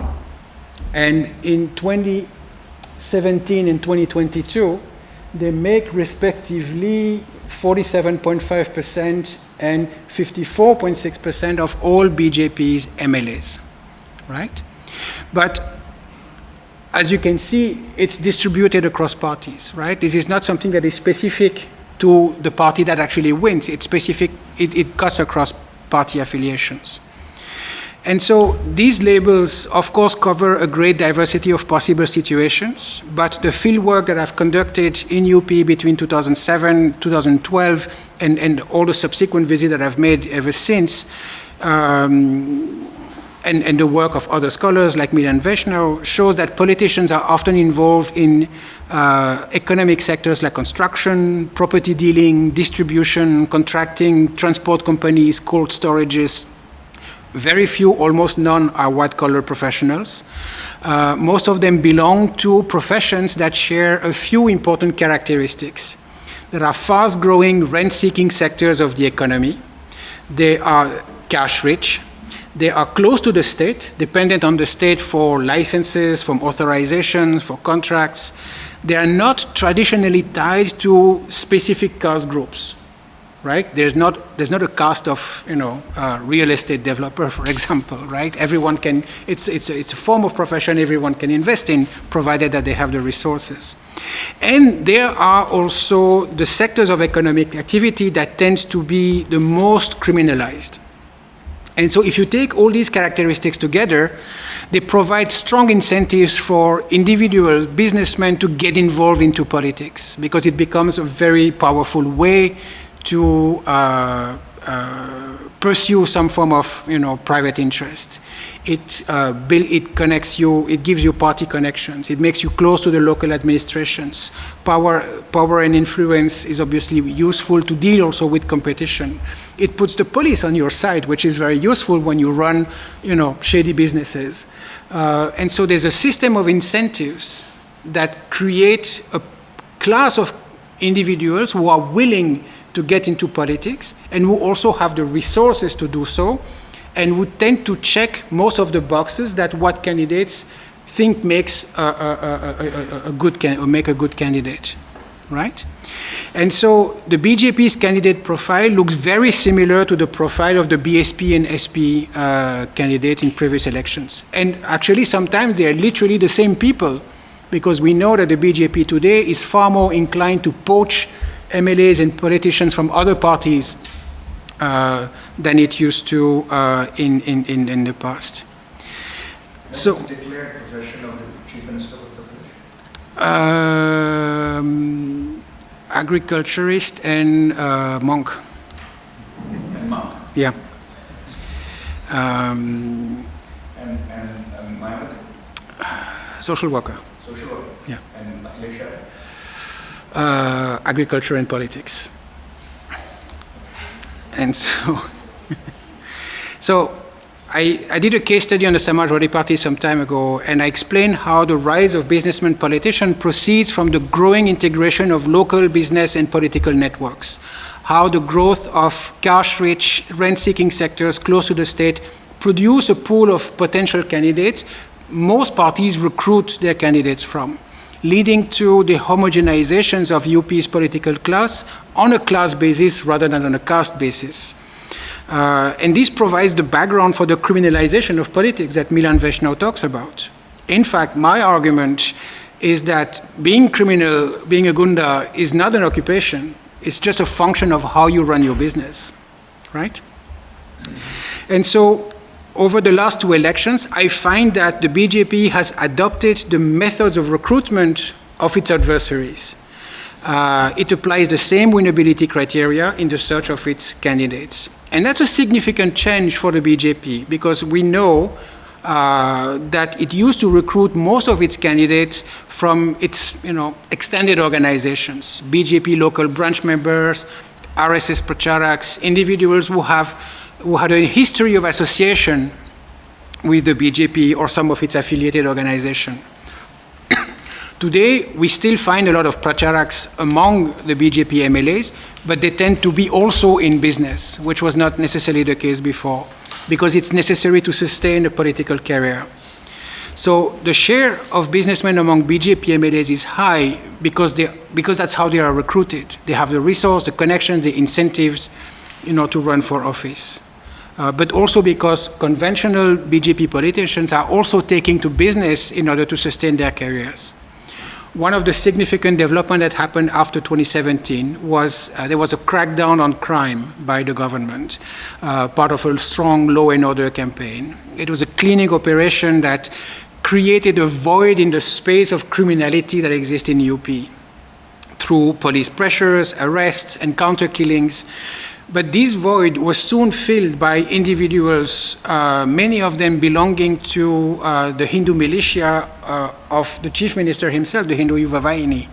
And in 2017 and 2022, they make respectively 47.5% and 54.6% of all BJP's MLAs, right? But as you can see, it's distributed across parties, right? This is not something that is specific to the party that actually wins. It's specific, it cuts across party affiliations. And so these labels, of course, cover a great diversity of possible situations, but the fieldwork that I've conducted in UP between 2007, 2012, and all the subsequent visits that I've made ever since, and the work of other scholars like Milan Vaishnav shows that politicians are often involved in economic sectors like construction, property dealing, distribution, contracting, transport companies, cold storages. Very few, almost none, are white-collar professionals. Most of them belong to professions that share a few important characteristics. There are fast-growing, rent-seeking sectors of the economy. They are cash-rich. They are close to the state, dependent on the state for licenses, for authorizations, for contracts. They are not traditionally tied to specific caste groups, right? There's not a caste of, real estate developer, for example, right? Everyone can, it's a form of profession everyone can invest in, provided that they have the resources. And there are also the sectors of economic activity that tend to be the most criminalized. And so if you take all these characteristics together, they provide strong incentives for individual businessmen to get involved into politics, because it becomes a very powerful way to pursue some form of private interest. It connects you, it gives you party connections, it makes you close to the local administrations. Power and influence is obviously useful to deal also with competition. It puts the police on your side, which is very useful when you run shady businesses. And so there's a system of incentives that create a class of individuals who are willing to get into politics and who also have the resources to do so, and would tend to check most of the boxes that what candidates think makes a good candidate, right? And so the BJP's candidate profile looks very similar to the profile of the BSP and SP candidates in previous elections. And actually, sometimes they are literally the same people, because we know that the BJP today is far more inclined to poach MLAs and politicians from other parties than it used to in the past. So, what's the declared profession of the Chief Minister of Uttar Pradesh? Agriculturist and monk. And monk. Yeah. And Mayawati? Social worker. Social worker. Yeah. And Akhilesh? Agriculture and politics. And so, I did a case study on the Samajwadi Party some time ago, and I explained how the rise of businessmen politicians proceeds from the growing integration of local business and political networks, how the growth of cash-rich, rent-seeking sectors close to the state produce a pool of potential candidates most parties recruit their candidates from, leading to the homogenizations of UP's political class on a class basis rather than on a caste basis. And this provides the background for the criminalization of politics that Milan Vaishnav talks about. In fact, my argument is that being criminal, being a gunda, is not an occupation. It's just a function of how you run your business, right? And so, over the last two elections, I find that the BJP has adopted the methods of recruitment of its adversaries. It applies the same winnability criteria in the search of its candidates. And that's a significant change for the BJP, because we know that it used to recruit most of its candidates from its extended organizations, BJP local branch members, RSS pracharaks, individuals who had a history of association with the BJP or some of its affiliated organizations. Today, we still find a lot of pracharaks among the BJP MLAs, but they tend to be also in business, which was not necessarily the case before, because it's necessary to sustain a political career. So the share of businessmen among BJP MLAs is high because that's how they are recruited. They have the resource, the connections, the incentives, to run for office. But also because conventional BJP politicians are also taking to business in order to sustain their careers. One of the significant developments that happened after 2017 was there was a crackdown on crime by the government, part of a strong law and order campaign. It was a cleaning operation that created a void in the space of criminality that exists in UP through police pressures, arrests, and counter killings. But this void was soon filled by individuals, many of them belonging to the Hindu militia of the chief minister himself, the Hindu Yuva Vahini,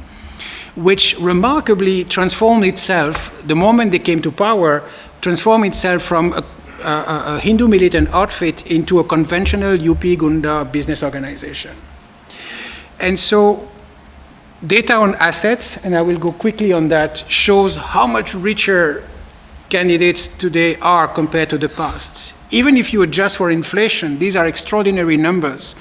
which remarkably transformed itself, the moment they came to power, transformed itself from a Hindu militant outfit into a conventional UP Gunda business organization. And so data on assets, and I will go quickly on that, shows how much richer candidates today are compared to the past. Even if you adjust for inflation, these are extraordinary numbers.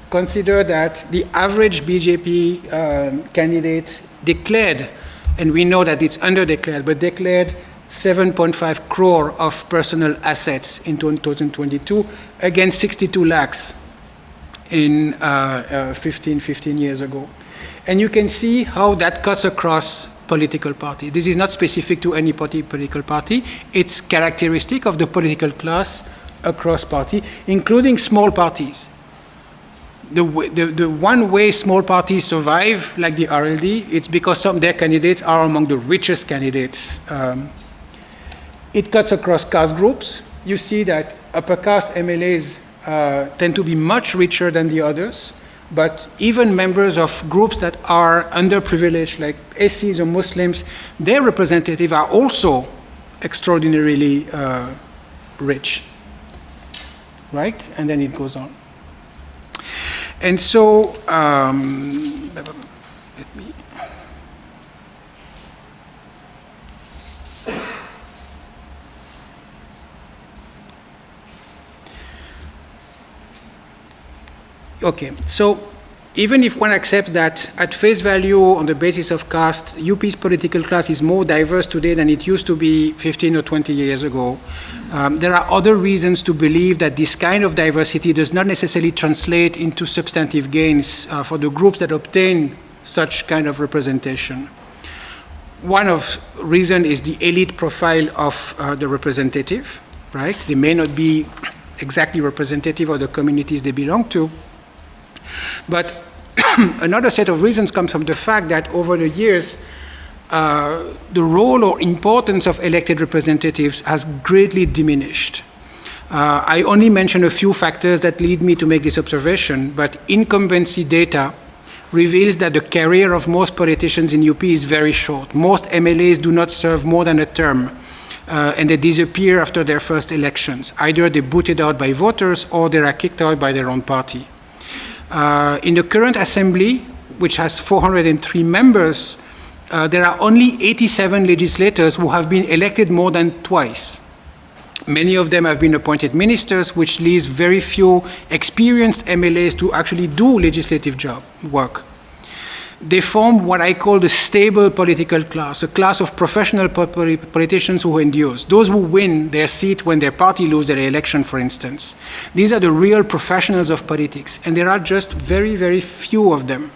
Consider that the average BJP candidate declared, and we know that it's under-declared, but declared 7.5 crore of personal assets in 2022 against 62 lakhs in 15 years ago. And you can see how that cuts across political party. This is not specific to any political party. It's characteristic of the political class across party, including small parties. The one way small parties survive, like the RLD, it's because some of their candidates are among the richest candidates. It cuts across caste groups. You see that upper caste MLAs tend to be much richer than the others. But even members of groups that are underprivileged, like SCs or Muslims, their representatives are also extraordinarily rich, right? And then it goes on. And so, let me. Okay, so even if one accepts that at face value on the basis of caste, UP's political class is more diverse today than it used to be 15 or 20 years ago, there are other reasons to believe that this kind of diversity does not necessarily translate into substantive gains for the groups that obtain such kind of representation. One of reason is the elite profile of the representative, right? They may not be exactly representative of the communities they belong to. But another set of reasons comes from the fact that over the years, the role or importance of elected representatives has greatly diminished. I only mention a few factors that lead me to make this observation, but incumbency data reveals that the career of most politicians in UP is very short. Most MLAs do not serve more than a term. and they disappear after their first elections. Either they're booted out by voters or they are kicked out by their own party. In the current assembly, which has 403 members, there are only 87 legislators who have been elected more than twice. Many of them have been appointed ministers, which leaves very few experienced MLAs to actually do legislative work. They form what I call the stable political class, a class of professional politicians who endures, those who win their seat when their party loses their election, for instance. These are the real professionals of politics, and there are just very, very few of them.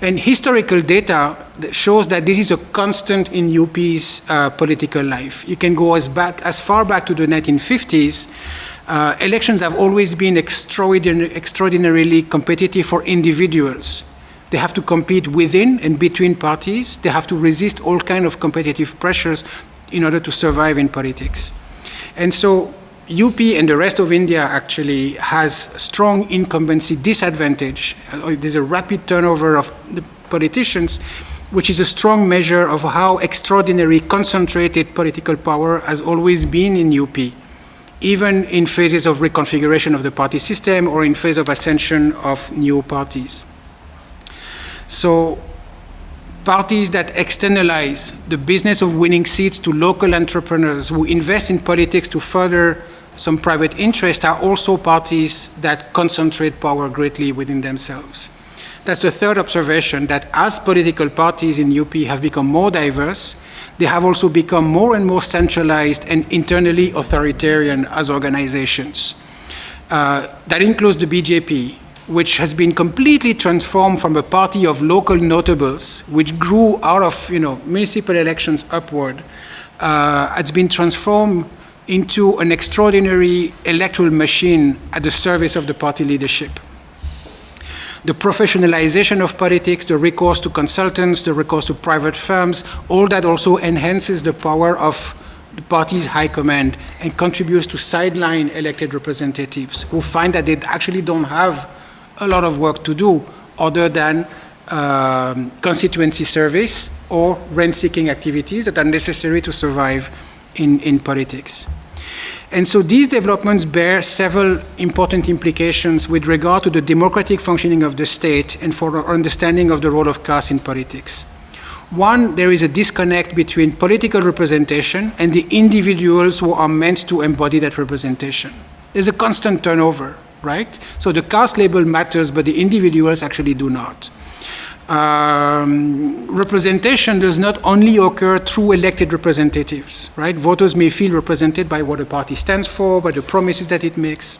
And historical data shows that this is a constant in UP's political life. You can go as far back to the 1950s. Elections have always been extraordinarily competitive for individuals. They have to compete within and between parties. They have to resist all kinds of competitive pressures in order to survive in politics. And so UP and the rest of India actually has strong incumbency disadvantage. There's a rapid turnover of the politicians, which is a strong measure of how extraordinary concentrated political power has always been in UP, even in phases of reconfiguration of the party system or in phase of ascension of new parties. So parties that externalize the business of winning seats to local entrepreneurs who invest in politics to further some private interest are also parties that concentrate power greatly within themselves. That's the third observation, that as political parties in UP have become more diverse, they have also become more and more centralized and internally authoritarian as organizations. That includes the BJP, which has been completely transformed from a party of local notables, which grew out of municipal elections upward. It's been transformed into an extraordinary electoral machine at the service of the party leadership. The professionalization of politics, the recourse to consultants, the recourse to private firms, all that also enhances the power of the party's high command and contributes to sideline elected representatives who find that they actually don't have a lot of work to do other than constituency service or rent-seeking activities that are necessary to survive in politics. And so these developments bear several important implications with regard to the democratic functioning of the state and for our understanding of the role of caste in politics. One, there is a disconnect between political representation and the individuals who are meant to embody that representation. There's a constant turnover, right? So the caste label matters, but the individuals actually do not. Representation does not only occur through elected representatives, right? Voters may feel represented by what a party stands for, by the promises that it makes.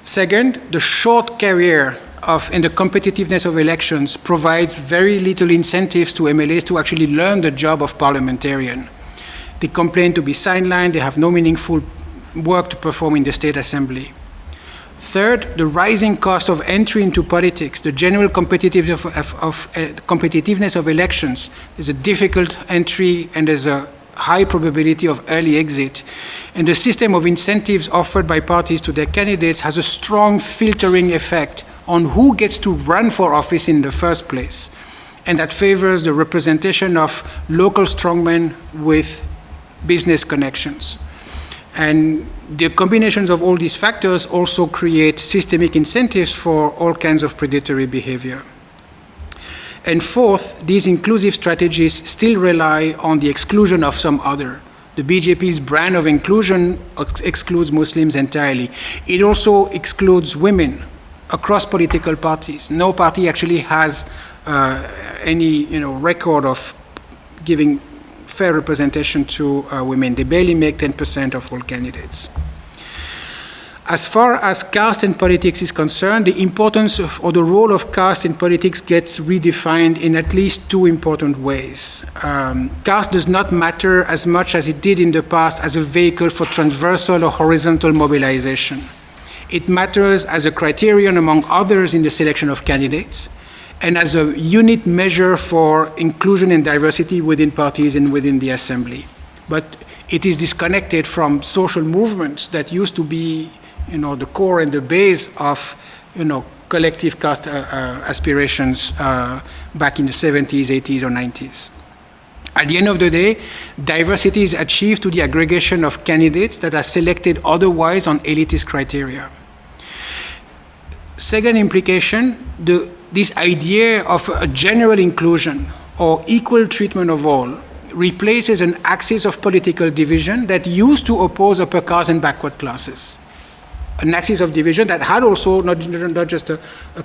Second, the short career and the competitiveness of elections provides very little incentives to MLAs to actually learn the job of parliamentarian. They complain to be sidelined, they have no meaningful work to perform in the state assembly. Third, the rising cost of entry into politics, the general competitiveness of elections. There's a difficult entry and there's a high probability of early exit. And the system of incentives offered by parties to their candidates has a strong filtering effect on who gets to run for office in the first place. And that favors the representation of local strongmen with business connections. And the combinations of all these factors also create systemic incentives for all kinds of predatory behavior. And fourth, these inclusive strategies still rely on the exclusion of some other. The BJP's brand of inclusion excludes Muslims entirely. It also excludes women across political parties. No party actually has any record of giving fair representation to women. They barely make 10% of all candidates. As far as caste in politics is concerned, the importance or the role of caste in politics gets redefined in at least two important ways. Caste does not matter as much as it did in the past as a vehicle for transversal or horizontal mobilization. It matters as a criterion among others in the selection of candidates, and as a unit measure for inclusion and diversity within parties and within the assembly. But it is disconnected from social movements that used to be, the core and the base of, collective caste aspirations back in the 70s, 80s, or 90s. At the end of the day, diversity is achieved through the aggregation of candidates that are selected otherwise on elitist criteria. Second implication, this idea of a general inclusion or equal treatment of all replaces an axis of political division that used to oppose upper caste and backward classes. An axis of division that had also not just a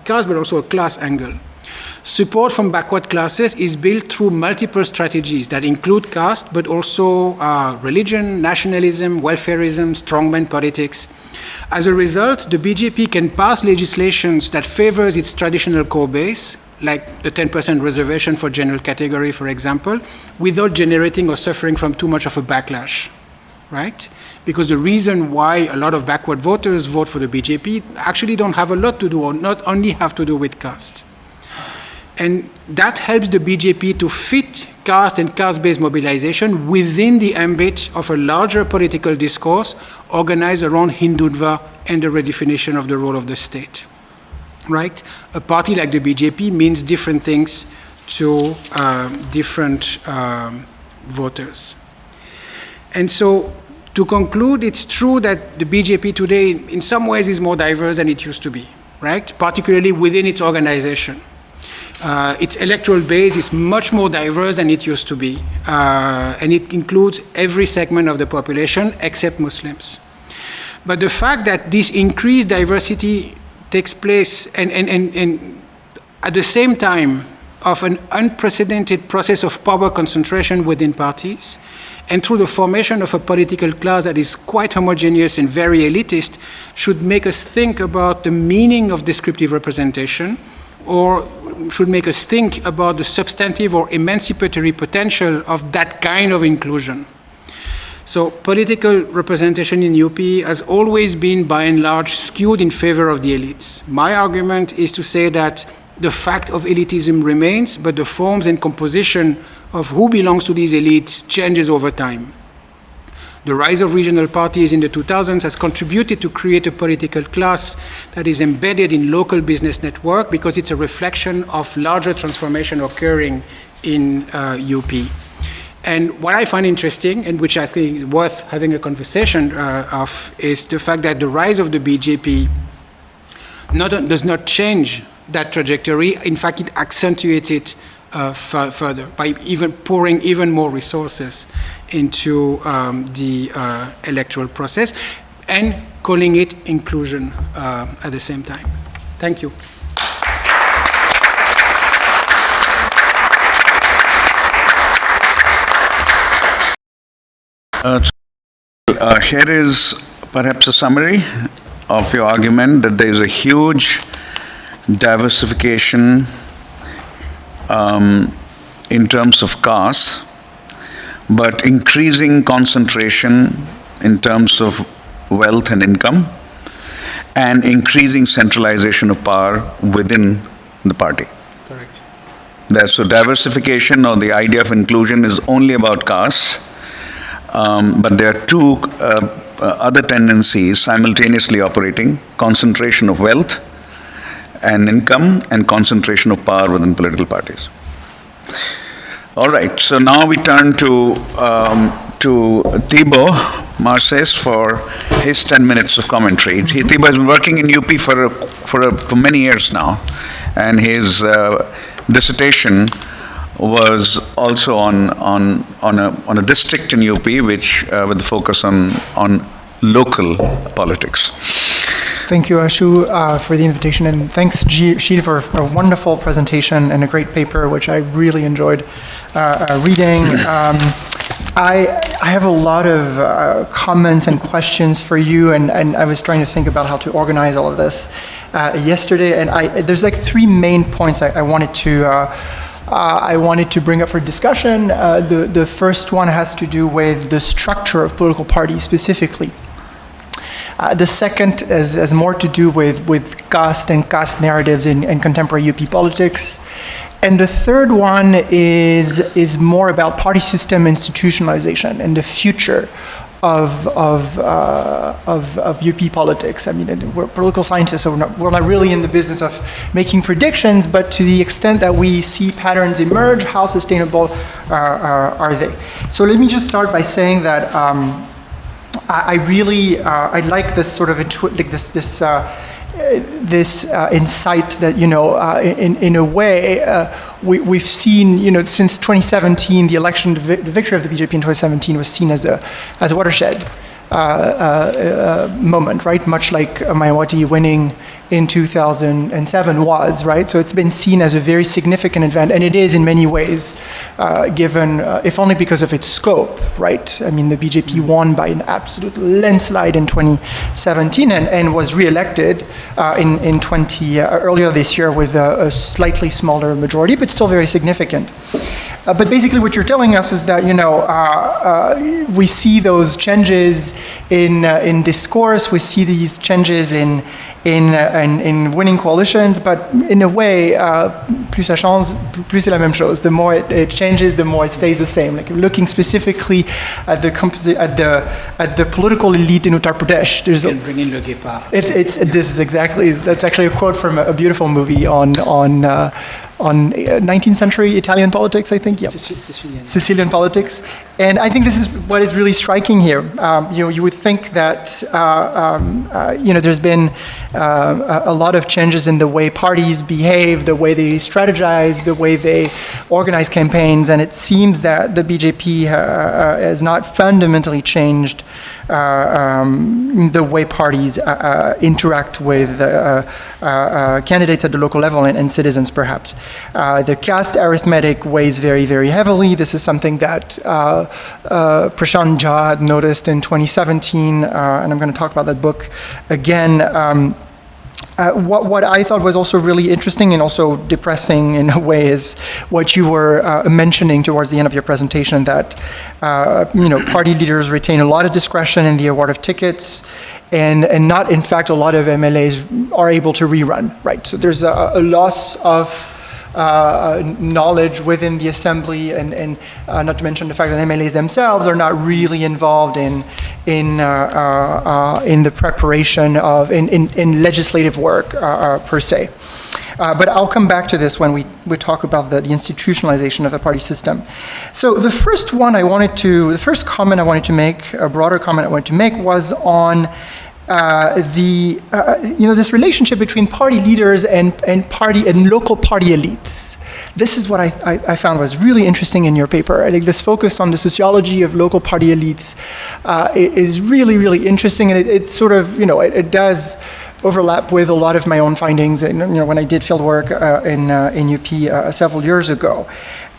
caste but also a class angle. Support from backward classes is built through multiple strategies that include caste, but also religion, nationalism, welfarism, strongman politics. As a result, the BJP can pass legislations that favors its traditional core base, like the 10% reservation for general category, for example, without generating or suffering from too much of a backlash, right? Because the reason why a lot of backward voters vote for the BJP actually don't have a lot to do, or not only have to do with caste. And that helps the BJP to fit caste and caste-based mobilization within the ambit of a larger political discourse organized around Hindutva and the redefinition of the role of the state, right? A party like the BJP means different things to different voters. And so, to conclude, it's true that the BJP today in some ways is more diverse than it used to be, right? Particularly within its organization. Its electoral base is much more diverse than it used to be, and it includes every segment of the population except Muslims. But the fact that this increased diversity takes place and at the same time of an unprecedented process of power concentration within parties, and through the formation of a political class that is quite homogeneous and very elitist, should make us think about the meaning of descriptive representation, or should make us think about the substantive or emancipatory potential of that kind of inclusion. So political representation in UP has always been, by and large, skewed in favor of the elites. My argument is to say that the fact of elitism remains, but the forms and composition of who belongs to these elites changes over time. The rise of regional parties in the 2000s has contributed to create a political class that is embedded in local business network because it's a reflection of larger transformation occurring in UP. And what I find interesting, and which I think is worth having a conversation of, is the fact that the rise of the BJP does not change that trajectory. In fact, it accentuates it further by even pouring even more resources into the electoral process and calling it inclusion at the same time. Thank you. Here is perhaps a summary of your argument that there is a huge diversification in terms of caste, but increasing concentration in terms of wealth and income, and increasing centralization of power within the party. Correct. So diversification, or the idea of inclusion, is only about caste, but there are two other tendencies simultaneously operating: concentration of wealth and income, and concentration of power within political parties. All right, so now we turn to Thibaut Marces for his 10 minutes of commentary. Thibaut has been working in UP for many years now, and his dissertation was also on a district in UP, which with the focus on local politics. Thank you, Ashu, for the invitation, and thanks, Gilles, for a wonderful presentation and a great paper, which I really enjoyed reading. I have a lot of comments and questions for you, and I was trying to think about how to organize all of this yesterday, and there's like three main points I wanted to bring up for discussion. The first one has to do with the structure of political parties specifically. The second has more to do with caste and caste narratives in contemporary UP politics. And the third one is more about party system institutionalization and the future UP politics. I mean, we're political scientists, so we're not really in the business of making predictions, but to the extent that we see patterns emerge, how sustainable are they? So let me just start by saying that I really like this sort of this insight that, you know, in a way, we've seen, you know, since 2017, the election, the victory of the BJP in 2017 was seen as a watershed moment, right? Much like Mayawati winning in 2007 was, right? So it's been seen as a very significant event, and it is in many ways, given, if only because of its scope, right? I mean, the BJP won by an absolute landslide in 2017 and was re-elected earlier this year with a slightly smaller majority, but still very significant. But basically what you're telling us is that, you know, we see those changes in discourse, we see these changes in winning coalitions, but in a way, plus ça change, plus c'est la même chose. The more it changes, the more it stays the same. Like looking specifically at the political elite in Uttar Pradesh, there's Bring in le guépard. That's actually a quote from a beautiful movie on 19th century Italian politics, I think. Yeah. Sicilian politics. And I think this is what is really striking here. You would think that there's been a lot of changes in the way parties behave, the way they strategize, the way they organize campaigns, and it seems that the BJP has not fundamentally changed the way parties interact with candidates at the local level and citizens, perhaps. The caste arithmetic weighs very, very heavily. This is something that Prashant Jha had noticed in 2017, and I'm going to talk about that book again. What I thought was also really interesting and also depressing in a way is what you were mentioning towards the end of your presentation, that party leaders retain a lot of discretion in the award of tickets, and not, in fact, a lot of MLAs are able to rerun, right? So there's a loss of knowledge within the assembly, and not to mention the fact that MLAs themselves are not really involved in the preparation of in legislative work per se. But I'll come back to this when we talk about the institutionalization of the party system. So the first comment I wanted to make, a broader comment I wanted to make, was on this relationship between party leaders and local party elites. This is what I found was really interesting in your paper. I think this focus on the sociology of local party elites is really, really interesting, and it sort of, it does overlap with a lot of my own findings. And when I did field work in UP several years ago.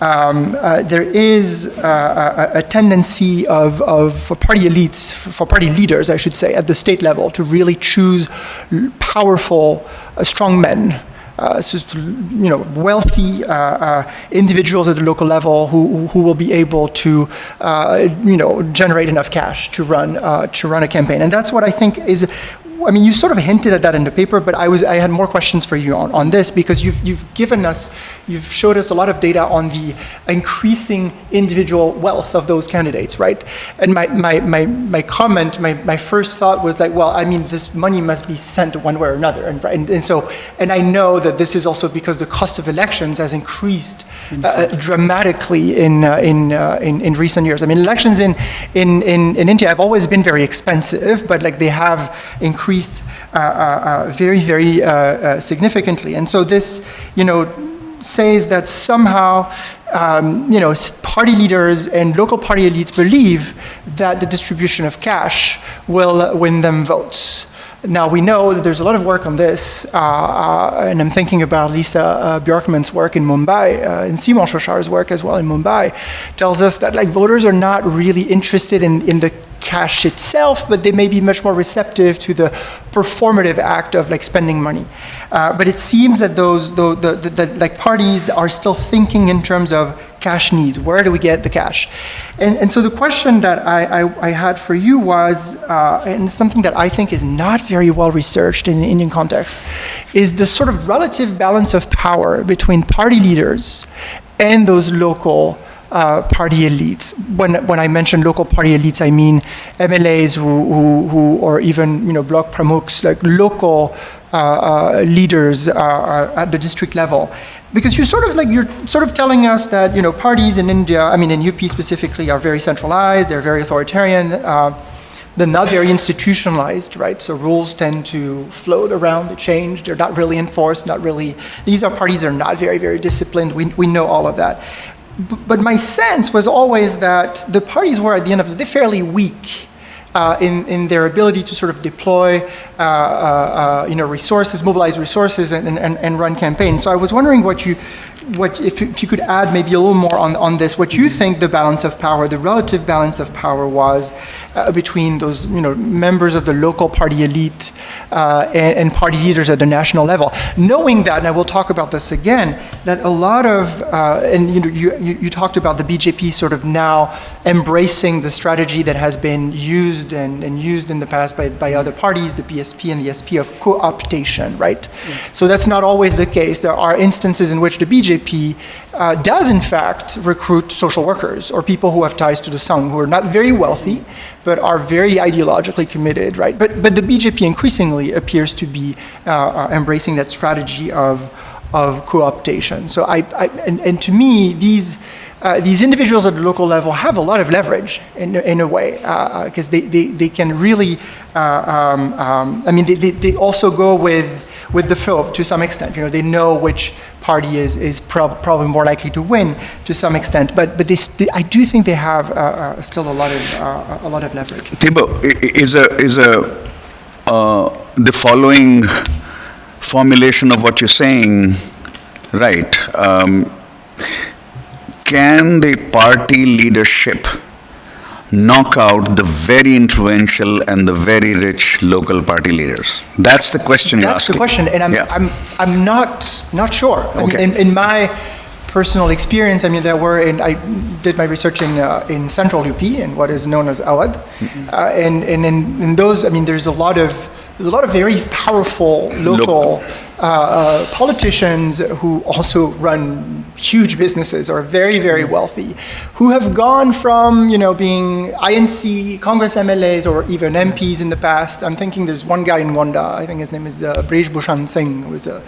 There is a tendency for party elites, for party leaders, I should say, at the state level, to really choose powerful, strong men, wealthy individuals at the local level who will be able to, generate enough cash to run a campaign. And that's what I think is. I mean, you sort of hinted at that in the paper, but I had more questions for you on this, because you've showed us a lot of data on the increasing individual wealth of those candidates, right? And my comment, my first thought was like, well, I mean, this money must be sent one way or another, and I know that this is also because the cost of elections has increased dramatically in recent years. I mean, elections in India have always been very expensive, but like they have increased very, very significantly. And so this, says that somehow, party leaders and local party elites believe that the distribution of cash will win them votes. Now, we know that there's a lot of work on this, and I'm thinking about Lisa Bjorkman's work in Mumbai, and Simon Shoshar's work as well in Mumbai, tells us that voters are not really interested in the cash itself, but they may be much more receptive to the performative act of spending money. But it seems that the parties are still thinking in terms of cash needs. Where do we get the cash? And so the question that I had for you was, and something that I think is not very well researched in the Indian context, is the sort of relative balance of power between party leaders and those local party elites. When I mention local party elites, I mean MLAs who or even bloc pramukhs, like local leaders at the district level. Because you're sort of telling us that parties in India, I mean in UP specifically, are very centralized. They're very authoritarian. They're not very institutionalized, right? So rules tend to float around, they change. They're not really enforced. These are parties that are not very, very disciplined. We know all of that. But my sense was always that the parties were, at the end of the day, fairly weak in their ability to sort of deploy resources, mobilize resources, and run campaigns. So I was wondering if you could add maybe a little more on this, what you think the balance of power, the relative balance of power was between those members of the local party elite and party leaders at the national level, knowing that, and I will talk about this again, that a lot of you talked about the BJP sort of now embracing the strategy that has been used and used in the past by other parties, the PSP and the SP, of co-optation, right? Yeah. So that's not always the case. There are instances in which the BJP does in fact recruit social workers or people who have ties to the Sangh, who are not very wealthy, but are very ideologically committed, right? But the BJP increasingly appears to be embracing that strategy of co-optation. So and to me, these individuals at the local level have a lot of leverage in a way, because they can really, they also go with the flow to some extent. They know which party is probably more likely to win to some extent, but I do think they have still a lot of leverage. Thibaut, is the following formulation of what you're saying right? Can the party leadership knock out the very influential and the very rich local party leaders? That's the question you're asking. That's the question, and I'm not sure. Okay. I mean, in my personal experience, I did my research in central UP in what is known as Awadh, and in those, there's a lot of very powerful local politicians who also run huge businesses, or very, very wealthy, who have gone from being INC, Congress MLAs, or even MPs in the past. I'm thinking there's one guy in Wanda, I think his name is Brij Bhushan Singh, who is a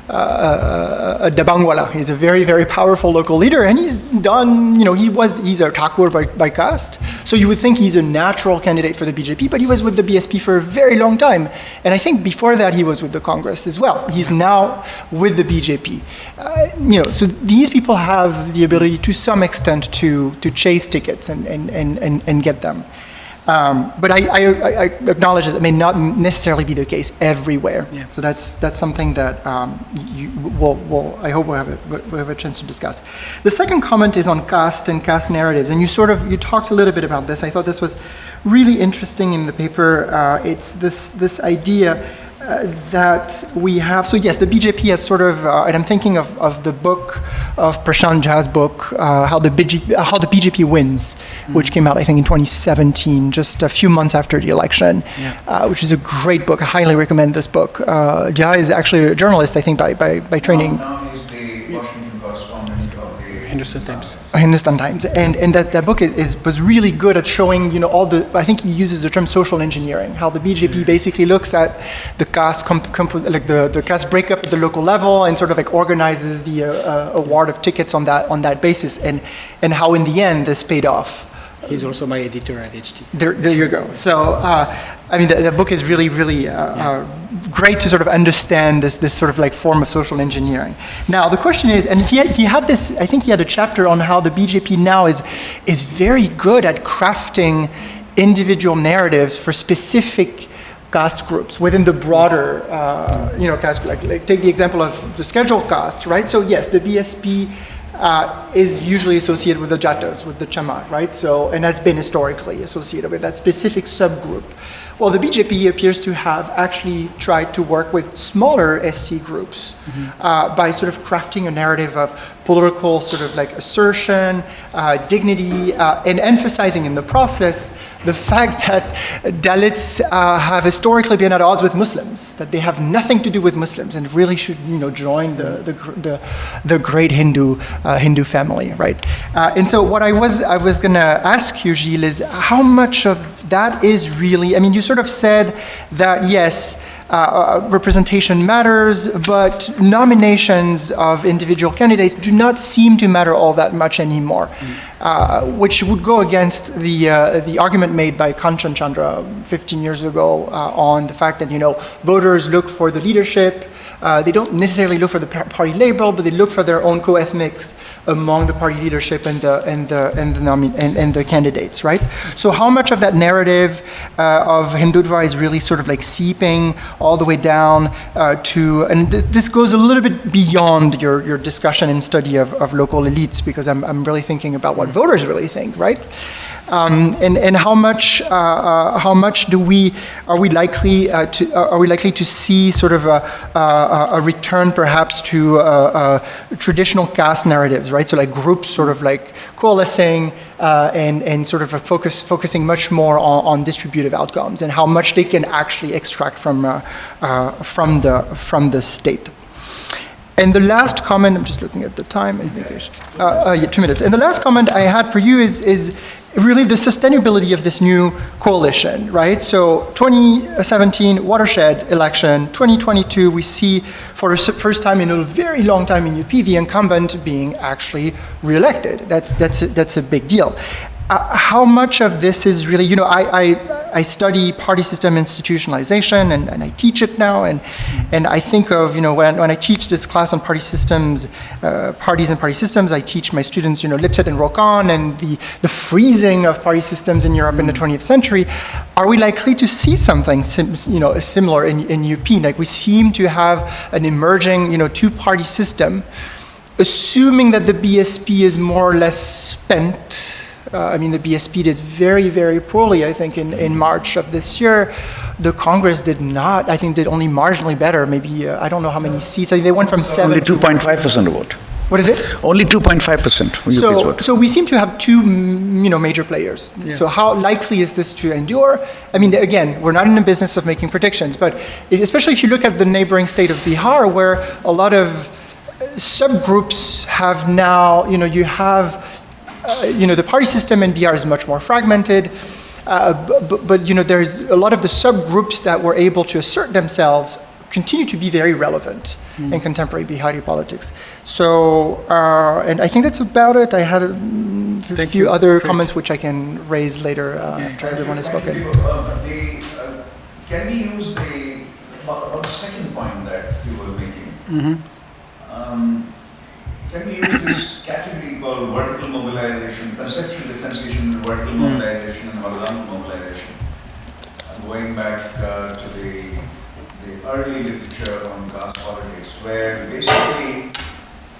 Dabangwala. He's a very, very powerful local leader, and he's done, he's a Thakur by caste, so you would think he's a natural candidate for the BJP, but he was with the BSP for a very long time, and I think before that he was with the Congress as well. He's now with the BJP. So these people have the ability to some extent to chase tickets and get them. But I acknowledge that it may not necessarily be the case everywhere. Yeah. So that's something that I hope we'll have a chance to discuss. The second comment is on caste and caste narratives, and you talked a little bit about this. I thought this was really interesting in the paper. It's this idea that we have. So yes, the BJP has sort of, and I'm thinking of the book of Prashant Jha's book, how the BJP Wins, which came out I think in 2017, just a few months after the election, which is a great book. I highly recommend this book. Jha is actually a journalist, I think, by training. Now he's the Washington correspondent of the Hindustan Times, and that book was really good at showing I think he uses the term social engineering, how the BJP basically looks at the caste the caste breakup at the local level and sort of organizes the award of tickets on that basis, and how in the end this paid off. He's also my editor at HT. There you go. So, the book is really, really great to sort of understand this sort of form of social engineering. Now, the question is, and he had this, I think he had a chapter on how the BJP now is very good at crafting individual narratives for specific caste groups within the broader, caste. Take the example of the scheduled caste, right? So yes, the BSP is usually associated with the Jatas, with the Chamar, right? So, and has been historically associated with that specific subgroup. Well, the BJP appears to have actually tried to work with smaller SC groups by sort of crafting a narrative of political sort of like assertion, dignity, and emphasizing in the process the fact that Dalits have historically been at odds with Muslims, that they have nothing to do with Muslims and really should, join the great Hindu family, right? And so what I was going to ask you, Gilles, is how much of that is really, I mean, you sort of said that, yes, representation matters, but nominations of individual candidates do not seem to matter all that much anymore, which would go against the argument made by Kanchan Chandra 15 years ago on the fact that, voters look for the leadership. They don't necessarily look for the party label, but they look for their own co-ethnics among the party leadership and the candidates, right? So how much of that narrative of Hindutva is really sort of like seeping all the way down to, and this goes a little bit beyond your discussion and study of local elites, because I'm really thinking about what voters really think, right? And how much are we likely to see sort of a return perhaps to traditional caste narratives, right? So like groups sort of like coalescing and sort of focusing much more on distributive outcomes and how much they can actually extract from the state. And the last comment, I'm just looking at the time. I think 2 minutes. And the last comment I had for you is really the sustainability of this new coalition, right? So 2017 watershed election, 2022 we see for the first time in a very long time in UP the incumbent being actually re-elected. That's a big deal. How much of this is really, I study party system institutionalization and I teach it now, and I think of, when I teach this class on party systems, parties and party systems, I teach my students, Lipset and Rokon and the freezing of party systems in Europe in the 20th century. Are we likely to see something, similar in UP? Like we seem to have an emerging, two-party system, assuming that the BSP is more or less spent. The BSP did very, very poorly, I think, in March of this year. The Congress did not, I think, did only marginally better. Maybe, I don't know how many seats. I think they went from 7 only to 2.5% vote. What is it? Only 2.5%. So we seem to have two, major players. Yeah. So how likely is this to endure? I mean, again, we're not in the business of making predictions, but especially if you look at the neighboring state of Bihar, where a lot of subgroups have now, you have the party system in Bihar is much more fragmented, but there's a lot of the subgroups that were able to assert themselves continue to be very relevant in contemporary Bihari politics. So, and I think that's about it. I had a few other comments which I can raise later after everyone has spoken. Can we use about the second point that you were making? Mm-hmm. Can we use this category called vertical mobilization, conceptual differentiation between vertical mobilization and horizontal mobilization? Going back to the early literature on caste politics, where basically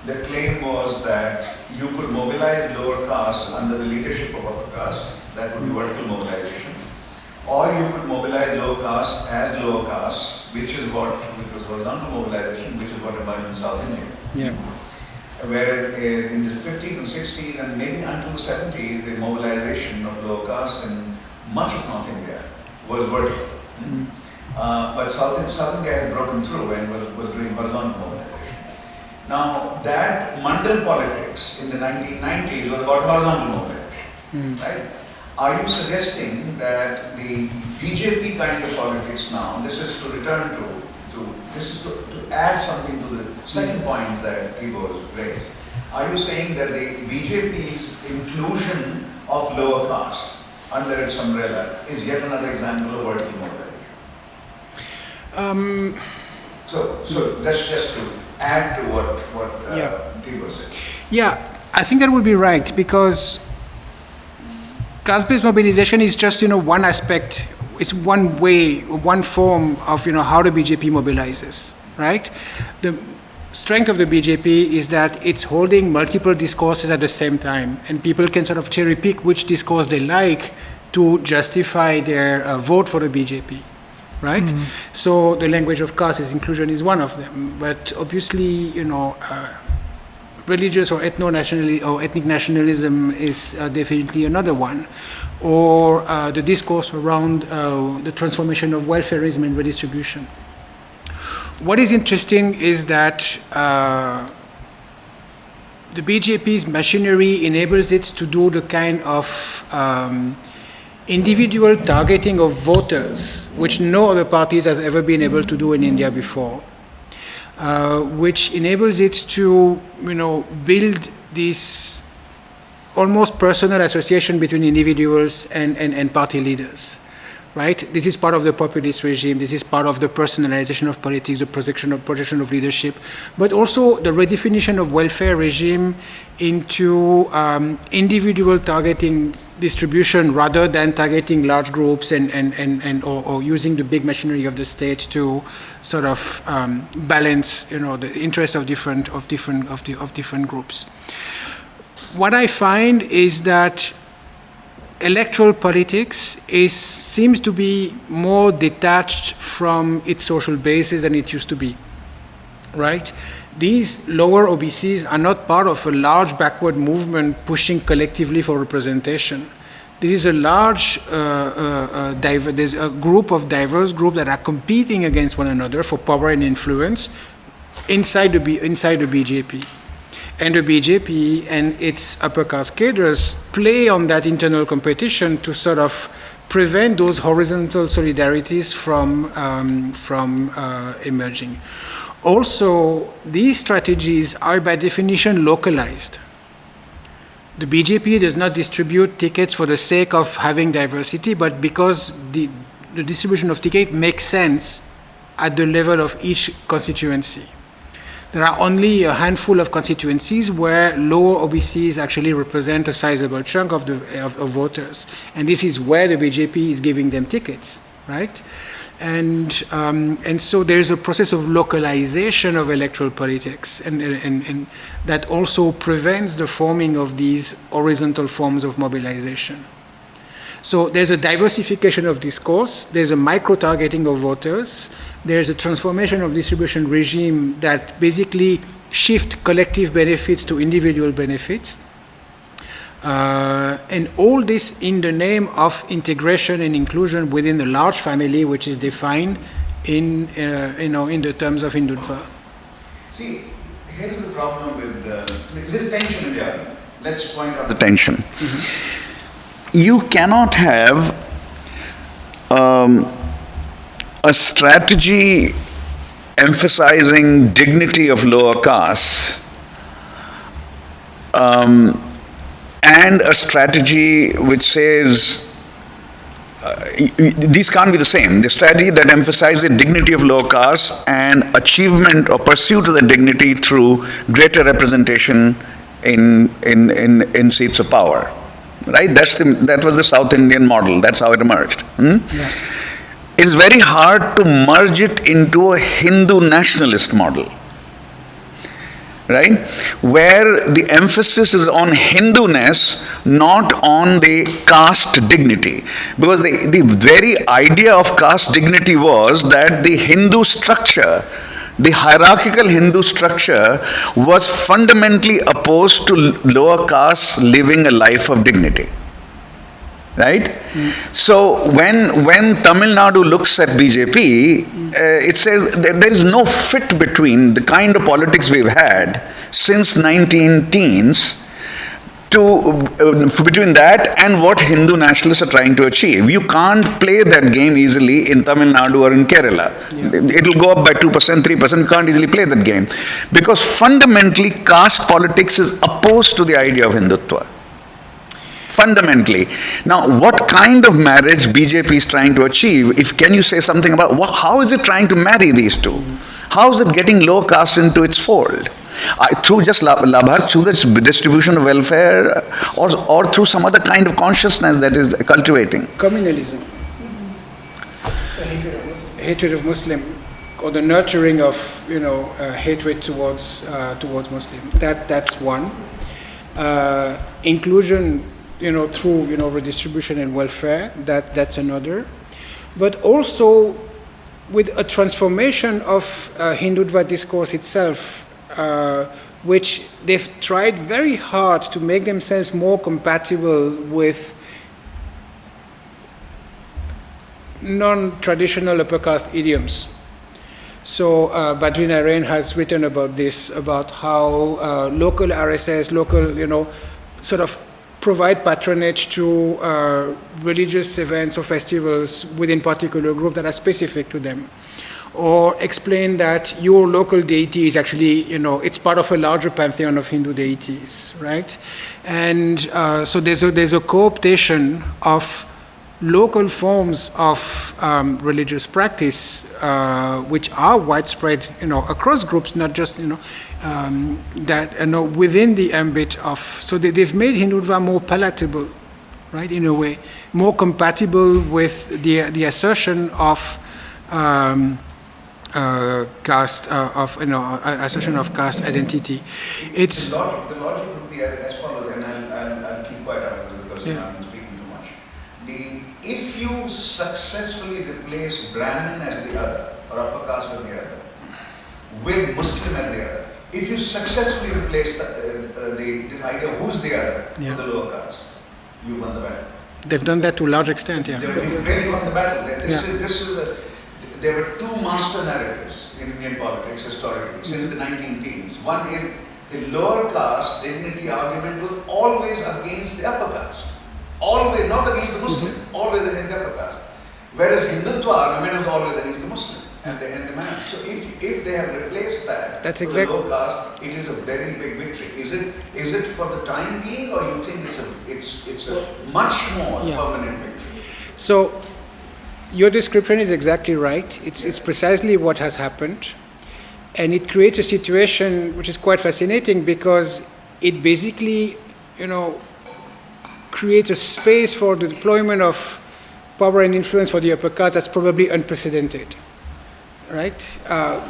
the claim was that you could mobilize lower castes under the leadership of upper castes, that would be vertical mobilization, or you could mobilize lower castes as lower castes, which was horizontal mobilization, which is what emerged in South India. Yeah. Whereas in the 50s and 60s and maybe until the 70s, the mobilization of lower castes in much of North India was vertical. Mm-hmm. But South India had broken through and was doing horizontal mobilization. Now, that mandal politics in the 1990s was about horizontal mobilization, right? Are you suggesting that the BJP kind of politics now, this is to return to add something to the second point that Thibaut raised. Are you saying that the BJP's inclusion of lower castes under its umbrella is yet another example of vertical mobilization? So that's just to add to what Thibaut said. Yeah, I think that would be right, because caste-based mobilization is just, one aspect. It's one way, one form of, how the BJP mobilizes, right? The strength of the BJP is that it's holding multiple discourses at the same time, and people can sort of cherry pick which discourse they like to justify their vote for the BJP, right? Mm-hmm. So the language of caste inclusion is one of them, but obviously, religious or ethnic nationalism is definitely another one, or the discourse around the transformation of welfarism and redistribution. What is interesting is that the BJP's machinery enables it to do the kind of individual targeting of voters, which no other parties has ever been able to do in India before, which enables it to, build this almost personal association between individuals and party leaders. Right? This is part of the populist regime. This is part of the personalization of politics, the projection of leadership, but also the redefinition of welfare regime into individual targeting distribution rather than targeting large groups or using the big machinery of the state to sort of balance, the interests of different groups. What I find is that electoral politics seems to be more detached from its social basis than it used to be, right? These lower OBCs are not part of a large backward movement pushing collectively for representation. This is a large, there's a group of diverse groups that are competing against one another for power and influence inside the BJP. And the BJP and its upper caste cadres play on that internal competition to sort of prevent those horizontal solidarities from emerging. Also, these strategies are by definition localized. The BJP does not distribute tickets for the sake of having diversity, but because the distribution of tickets makes sense at the level of each constituency. There are only a handful of constituencies where lower OBCs actually represent a sizable chunk of voters. And this is where the BJP is giving them tickets, right? And so there's a process of localization of electoral politics and that also prevents the forming of these horizontal forms of mobilization. So there's a diversification of discourse, there's a micro-targeting of voters, there's a transformation of distribution regime that basically shift collective benefits to individual benefits. And all this in the name of integration and inclusion within the large family, which is defined in the terms of Hindutva. See, here is the problem with there's tension in the argument. Let's point out the tension. Mm-hmm. You cannot have a strategy emphasizing dignity of lower castes and a strategy which says these can't be the same. The strategy that emphasizes the dignity of lower castes and achievement or pursuit of the dignity through greater representation in seats of power, right? That was the South Indian model. That's how it emerged. Yeah. It's very hard to merge it into a Hindu nationalist model, right? Where the emphasis is on Hinduness, not on the caste dignity. Because the very idea of caste dignity was that the Hindu structure, the hierarchical Hindu structure, was fundamentally opposed to lower castes living a life of dignity. Right? So when Tamil Nadu looks at BJP, it says there is no fit between the kind of politics we've had since 19-teens between that and what Hindu nationalists are trying to achieve. You can't play that game easily in Tamil Nadu or in Kerala. Yeah. It'll go up by 2%, 3%. You can't easily play that game. Because fundamentally, caste politics is opposed to the idea of Hindutva. Fundamentally. Now, what kind of marriage BJP is trying to achieve? Can you say something about how is it trying to marry these two? How is it getting low caste into its fold? Through just labhar, through the distribution of welfare, or through some other kind of consciousness that is cultivating? Communalism. Hatred of Muslim, or the nurturing of hatred towards Muslim. That's one. Inclusion, through redistribution and welfare. That's another. But also with a transformation of Hindutva discourse itself which they've tried very hard to make themselves more compatible with non-traditional upper caste idioms. So Vadrina Rain has written about this, about how local RSS, local, sort of provide patronage to religious events or festivals within particular group that are specific to them. Or explain that your local deity is actually, it's part of a larger pantheon of Hindu deities, right? And so there's a co-optation of local forms of religious practice, which are widespread, across groups, not just, that, within the ambit of, so they've made Hindutva more palatable, right, in a way, more compatible with the assertion of caste, assertion of caste identity. It's the logic would be as follows, and I'll keep quiet after this because I'm speaking too much. If you successfully replace Brahmin as the other, or upper caste as the other, with Muslim as the other, if you successfully replace this idea of who's the other to the lower caste, you won the battle. They've done that to a large extent, yeah. You've really won the battle. There were two master narratives in Indian politics historically since the 19-teens. One is the lower caste dignity argument was always against the upper caste. Always, not against the Muslim, always against the upper caste. Whereas Hindutva argument was always against the Muslim and the man. So if they have replaced that for the lower caste, it is a very big victory. Is it for the time being, or you think it's a much more permanent victory? So your description is exactly right. It's precisely what has happened. And it creates a situation which is quite fascinating because it basically, creates a space for the deployment of power and influence for the upper caste that's probably unprecedented, right?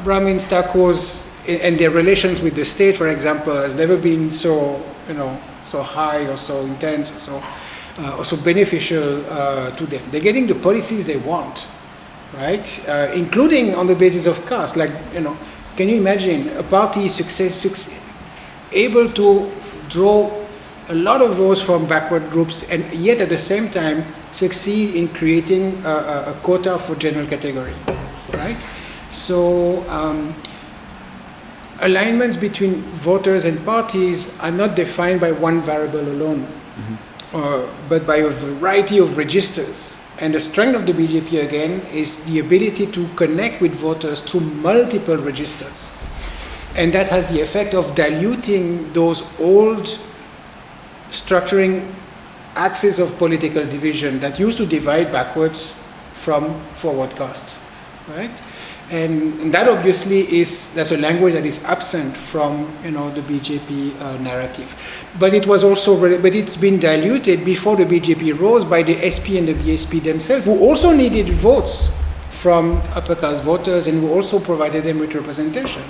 Brahmins, Thakurs, and their relations with the state, for example, has never been so, so high or so intense or so beneficial to them. They're getting the policies they want, right? Including on the basis of caste. Like, can you imagine a party able to draw a lot of votes from backward groups and yet at the same time succeed in creating a quota for general category, right? So alignments between voters and parties are not defined by one variable alone, but by a variety of registers. And the strength of the BJP again is the ability to connect with voters through multiple registers. And that has the effect of diluting those old structuring axis of political division that used to divide backwards from forward castes, right? And that obviously that's a language that is absent from the BJP narrative. But it was also, but it's been diluted before the BJP rose by the SP and the BSP themselves, who also needed votes from upper caste voters and who also provided them with representation.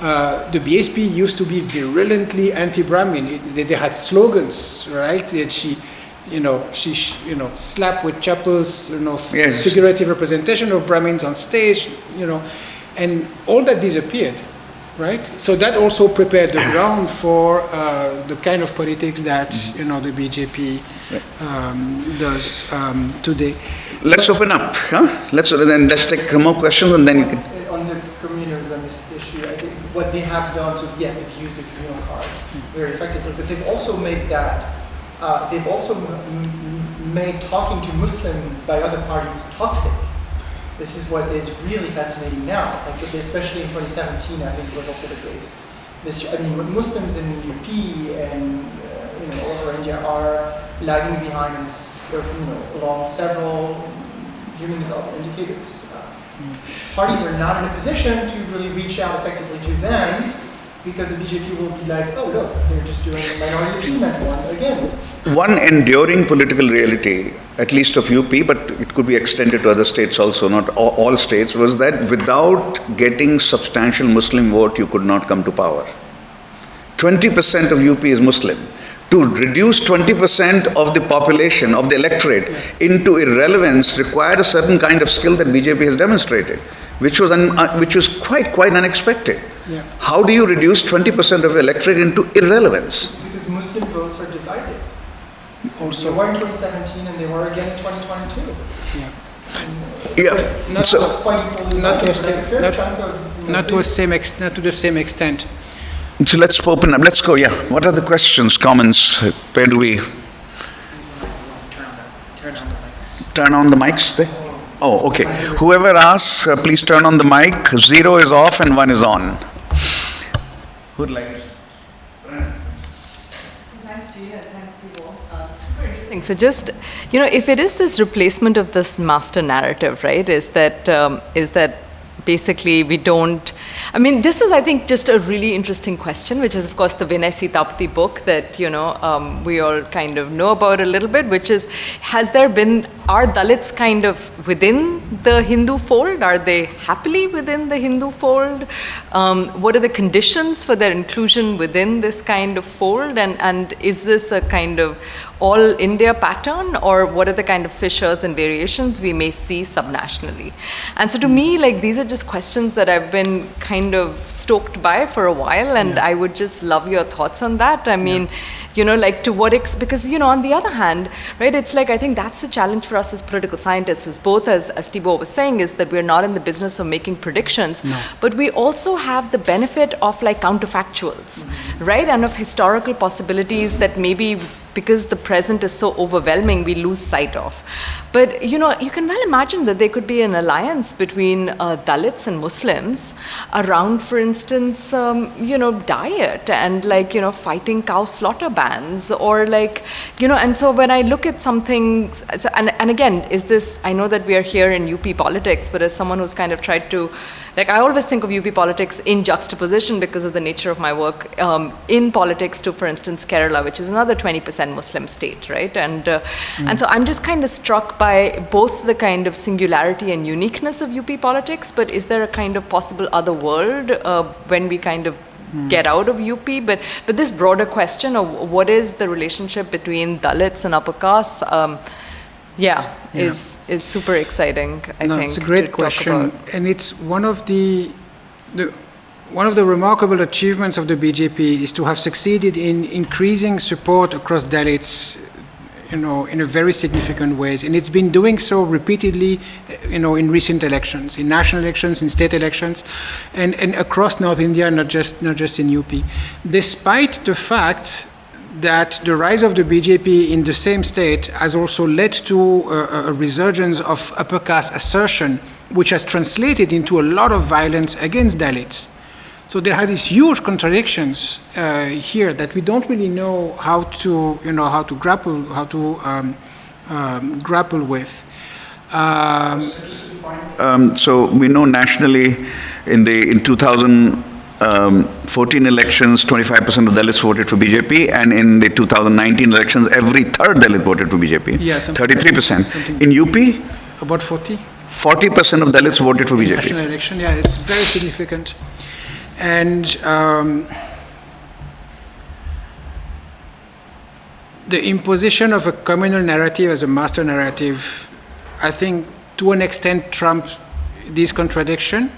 The BSP used to be virulently anti-Brahmin. They had slogans, right? That she slapped with chapels, figurative representation of Brahmins on stage, and all that disappeared, right? So that also prepared the ground for the kind of politics that the BJP does today. Let's open up. Let's take more questions, and then you can. On the communals on this issue, I think what they have done, so yes, they've used the communal card very effectively, but they've also made that, they've also made talking to Muslims by other parties toxic. This is what is really fascinating now. It's like, especially in 2017, I think was also the case. Muslims in UP and all over India are lagging behind, along several human development indicators. Parties are not in a position to really reach out effectively to them because the BJP will be like, oh look, they're just doing a minority appeasement one again. One enduring political reality, at least of UP, but it could be extended to other states also, not all states, was that without getting substantial Muslim vote, you could not come to power. 20% of UP is Muslim. To reduce 20% of the population, of the electorate, into irrelevance required a certain kind of skill that BJP has demonstrated. which was quite unexpected. Yeah. How do you reduce 20% of the electorate into irrelevance? Because Muslim votes are divided. Also, they were in 2017 and they were again in 2022. Yeah. Yeah. Not, So, not to the same extent. so let's open up. Let's go. Yeah. What are the questions, comments? Where do we turn on the mics? There. Oh, okay. Whoever asks, please turn on the mic. 0 is off and 1 is on. Who'd like to? Thanks, Gia, and thanks, people. Super interesting. So just, if it is this replacement of this master narrative, right, is that basically we don't, this is, I think, just a really interesting question, which is, of course, the Vinay Sitapati book that, we all kind of know about a little bit, which is, are Dalits kind of within the Hindu fold? Are they happily within the Hindu fold? What are the conditions for their inclusion within this kind of fold? And is this a kind of all India pattern, or what are the kind of fissures and variations we may see subnationally? And so to me, these are just questions that I've been kind of stoked by for a while, and I would just love your thoughts on that. To what because, on the other hand, right, it's I think that's the challenge for us as political scientists, is both, as Thibaut was saying, is that we're not in the business of making predictions, but we also have the benefit of counterfactuals, right, and of historical possibilities that maybe because the present is so overwhelming, we lose sight of. But, you can well imagine that there could be an alliance between Dalits and Muslims around, for instance, diet and fighting cow slaughter bans, or and so when I look at something, and again, I know that we are here in UP politics, but as someone who's kind of tried to, I always think of UP politics in juxtaposition because of the nature of my work in politics to, for instance, Kerala, which is another 20% Muslim state, right? And so I'm just kind of struck by both the kind of singularity and uniqueness of UP politics, but is there a kind of possible other world when we kind of get out of UP? But this broader question of what is the relationship between Dalits and upper castes, is super exciting, I think. It's a great question, and it's one of the remarkable achievements of the BJP is to have succeeded in increasing support across Dalits, in a very significant ways, and it's been doing so repeatedly, in recent elections, in national elections, in state elections, and across North India, not just in UP, despite the fact that the rise of the BJP in the same state has also led to a resurgence of upper caste assertion, which has translated into a lot of violence against Dalits. So there are these huge contradictions here that we don't really know how to grapple with. So we know nationally in 2014 elections, 25% of Dalits voted for BJP, and in the 2019 elections, every third Dalit voted for BJP. Yes, 33%. In UP, about 40% of Dalits voted for BJP. National election, it's very significant. And the imposition of a communal narrative as a master narrative, I think, to an extent trumps this contradiction,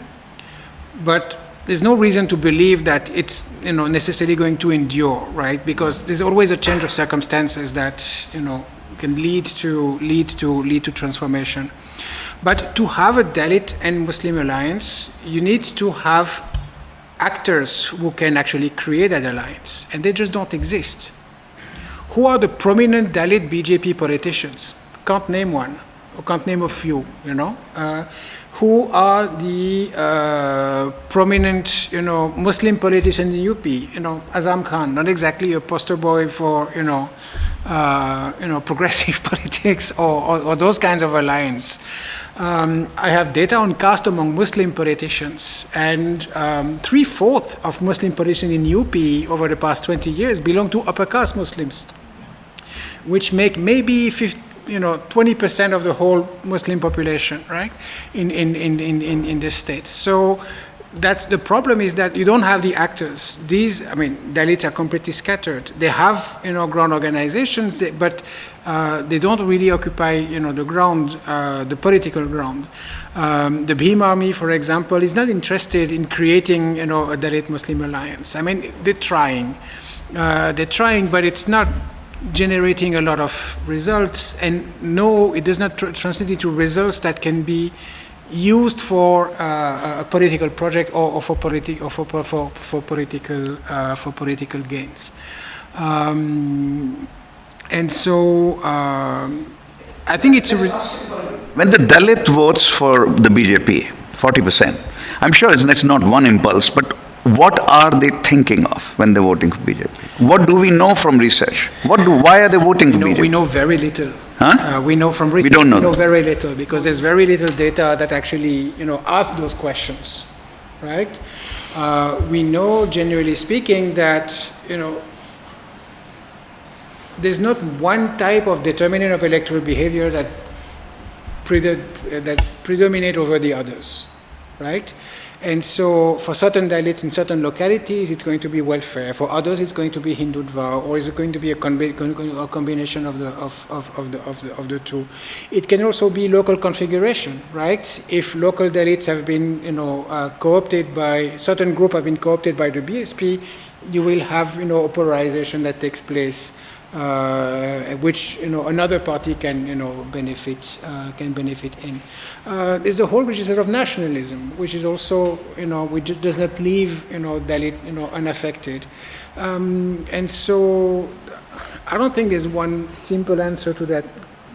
but there's no reason to believe that it's necessarily going to endure, right? Because there's always a change of circumstances that can lead to transformation. But to have a Dalit and Muslim alliance, you need to have actors who can actually create that alliance, and they just don't exist. Who are the prominent Dalit BJP politicians? Can't name one, or can't name a few, who are the prominent, Muslim politicians in UP? Azam Khan, not exactly a poster boy for, progressive politics or those kinds of alliance. I have data on caste among Muslim politicians, and 3/4 of Muslim politicians in UP over the past 20 years belong to upper caste Muslims, which make maybe 20% of the whole Muslim population, right, in this state. So that's the problem, is that you don't have the actors. Dalits are completely scattered. They have, ground organizations, but they don't really occupy, the ground, the political ground. The Bhim Army, for example, is not interested in creating, a Dalit Muslim alliance. They're trying, but it's not generating a lot of results. And no, it does not translate into results that can be used for a political project or for political gains. And so I think it's when the Dalit votes for the BJP, 40%, I'm sure it's not one impulse, but what are they thinking of when they're voting for BJP? What do we know from research? Why are they voting for BJP? We know very little. Huh? We know from research. We don't know. We know very little, because there's very little data that actually, ask those questions, right? We know, generally speaking, that, there's not one type of determinant of electoral behavior that predominate over the others, right? And so for certain Dalits in certain localities, it's going to be welfare. For others, it's going to be Hindutva, or is it going to be a combination of the two? It can also be local configuration, right? If local Dalits have been, co-opted by, certain group have been co-opted by the BSP, you will have, a polarization that takes place, which another party can benefit in. There's a whole register of nationalism, which is also which does not leave Dalit unaffected, and so I don't think there's one simple answer to that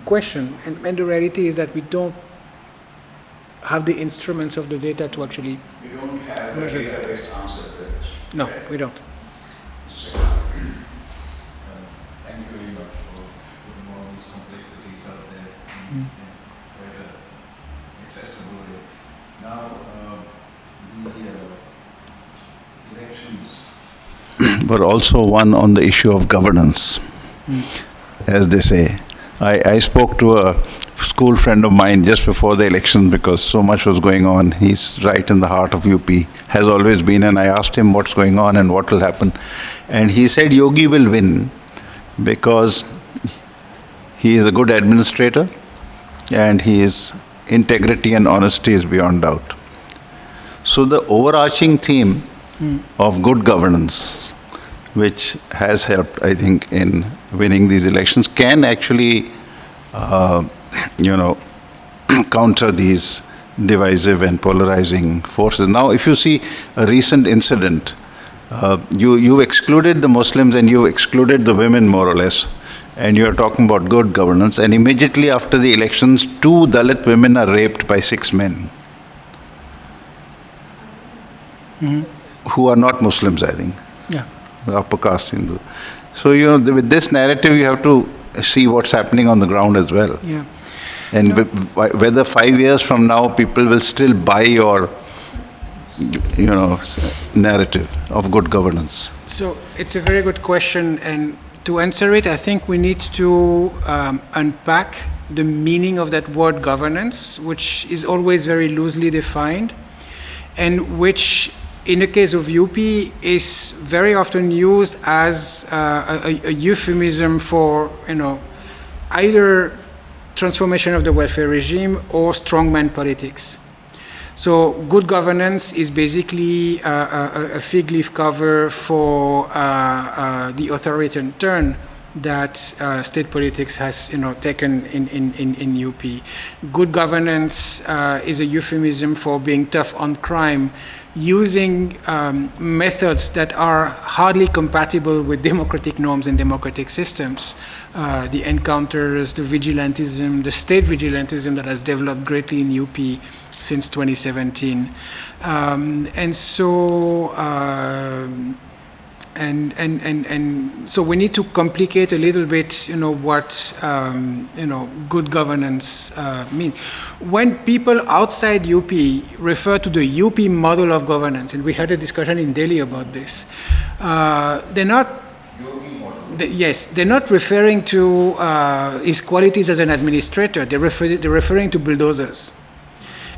question. And the reality is that we don't have the instruments of the data to actually measure that. answer to this. No, we don't. Thank you very much for putting all these complexities out there in quite an accessible way. Now, the elections but also one on the issue of governance, as they say. I spoke to a school friend of mine just before the election because so much was going on. He's right in the heart of UP, has always been, and I asked him what's going on and what will happen. And he said Yogi will win because he is a good administrator and his integrity and honesty is beyond doubt. So the overarching theme of good governance, which has helped, I think, in winning these elections, can actually, counter these divisive and polarizing forces. Now, if you see a recent incident, you excluded the Muslims and you excluded the women, more or less, and you're talking about good governance, and immediately after the elections, 2 Dalit women are raped by 6 men. Who are not Muslims, I think. Yeah. Upper caste Hindu. So, with this narrative, you have to see what's happening on the ground as well. Yeah. And whether 5 years from now, people will still buy your, narrative of good governance. So it's a very good question, and to answer it, I think we need to unpack the meaning of that word governance, which is always very loosely defined, and which, in the case of UP, is very often used as a euphemism for, either transformation of the welfare regime or strongman politics. So good governance is basically a fig leaf cover for the authoritarian turn that state politics has taken in UP. Good governance is a euphemism for being tough on crime, using methods that are hardly compatible with democratic norms and democratic systems. The encounters, the vigilantism, the state vigilantism that has developed greatly in UP since 2017. And so so we need to complicate a little bit, what good governance means. When people outside UP refer to the UP model of governance, and we had a discussion in Delhi about this, they're not. They're not referring to his qualities as an administrator. They're referring to bulldozers,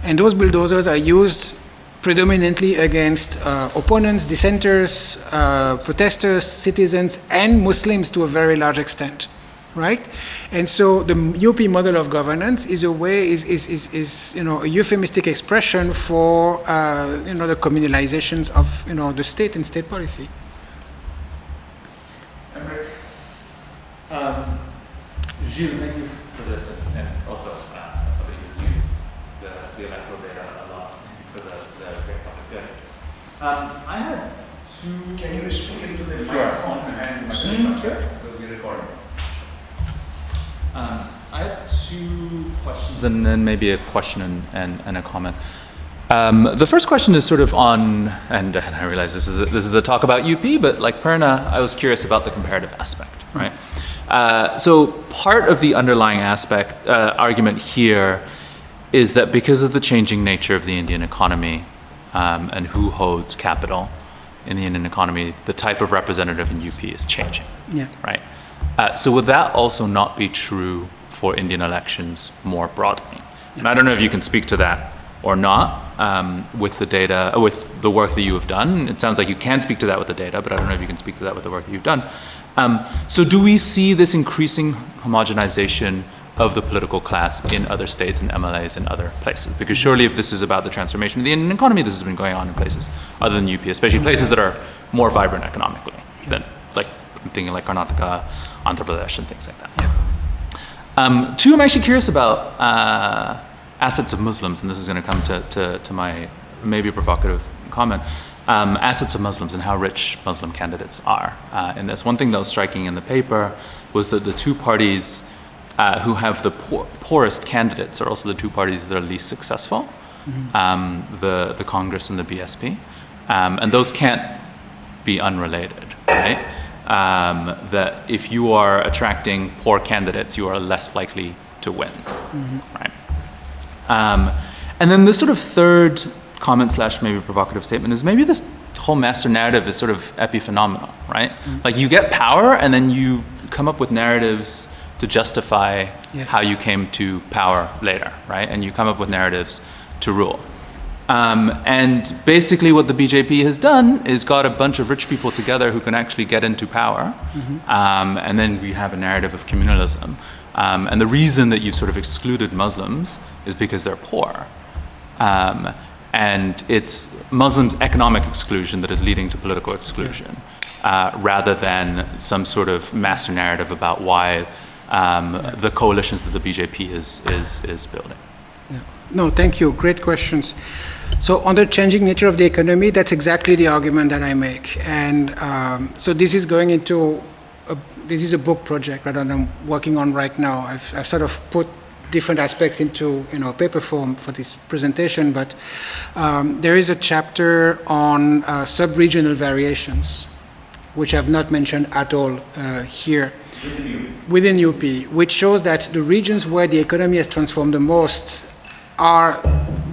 and those bulldozers are used predominantly against opponents, dissenters, protesters, citizens, and Muslims to a very large extent, right? And so the UP model of governance is a way, is a euphemistic expression for the communalizations of the state and state policy. Gilles, thank you for this, and also somebody who's used the electoral data a lot for the great public good. I had two. Can you speak into the Sure. microphone and message Sure. because we're recording? I had two questions and then maybe a question and a comment. The first question is sort of on, and I realize this is a talk about UP, but like Perna, I was curious about the comparative aspect, right? So part of the underlying argument here is that because of the changing nature of the Indian economy and who holds capital in the Indian economy, the type of representative in UP is changing, right? So would that also not be true for Indian elections more broadly? And I don't know if you can speak to that or not with the data, with the work that you have done. It sounds like you can speak to that with the data, but I don't know if you can speak to that with the work that you've done. So do we see this increasing homogenization of the political class in other states and MLAs in other places? Because surely if this is about the transformation of the Indian economy, this has been going on in places other than UP, especially places that are more vibrant economically than, like, I'm thinking like Karnataka, Andhra Pradesh, and things like that. Two, I'm actually curious about assets of Muslims, and this is going to come to my maybe provocative comment. Assets of Muslims and how rich Muslim candidates are in this. One thing that was striking in the paper was that the two parties who have the poorest candidates are also the two parties that are least successful, the Congress and the BSP. And those can't be unrelated, right? That if you are attracting poor candidates, you are less likely to win, right? And then the sort of third comment / maybe provocative statement is maybe this whole master narrative is sort of epiphenomenal, right? Like you get power and then you come up with narratives to justify how you came to power later, right? And you come up with narratives to rule. And basically what the BJP has done is got a bunch of rich people together who can actually get into power. And then we have a narrative of communalism. And the reason that you've sort of excluded Muslims is because they're poor. And it's Muslims' economic exclusion that is leading to political exclusion, rather than some sort of master narrative about why the coalitions that the BJP is building. No, thank you. Great questions. So on the changing nature of the economy, that's exactly the argument that I make. And so this is going into, this is a book project that I'm working on right now. I've sort of put different aspects into paper form for this presentation, but there is a chapter on sub-regional variations, which I've not mentioned at all here. Within UP, which shows that the regions where the economy has transformed the most are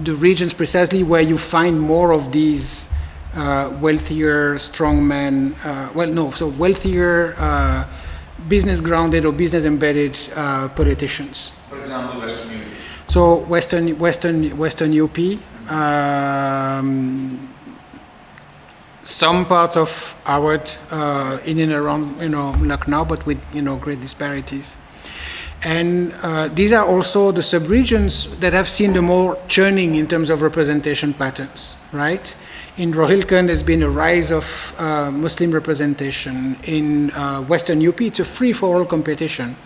the regions precisely where you find more of these wealthier, strong men, wealthier, business-grounded or business-embedded politicians. For example, Western UP. So Western UP, some parts of Awadh in and around Lucknow, but with great disparities. And these are also the sub-regions that have seen the more churning in terms of representation patterns, right? In Rohilkhand, there's been a rise of Muslim representation. In Western UP, it's a free-for-all competition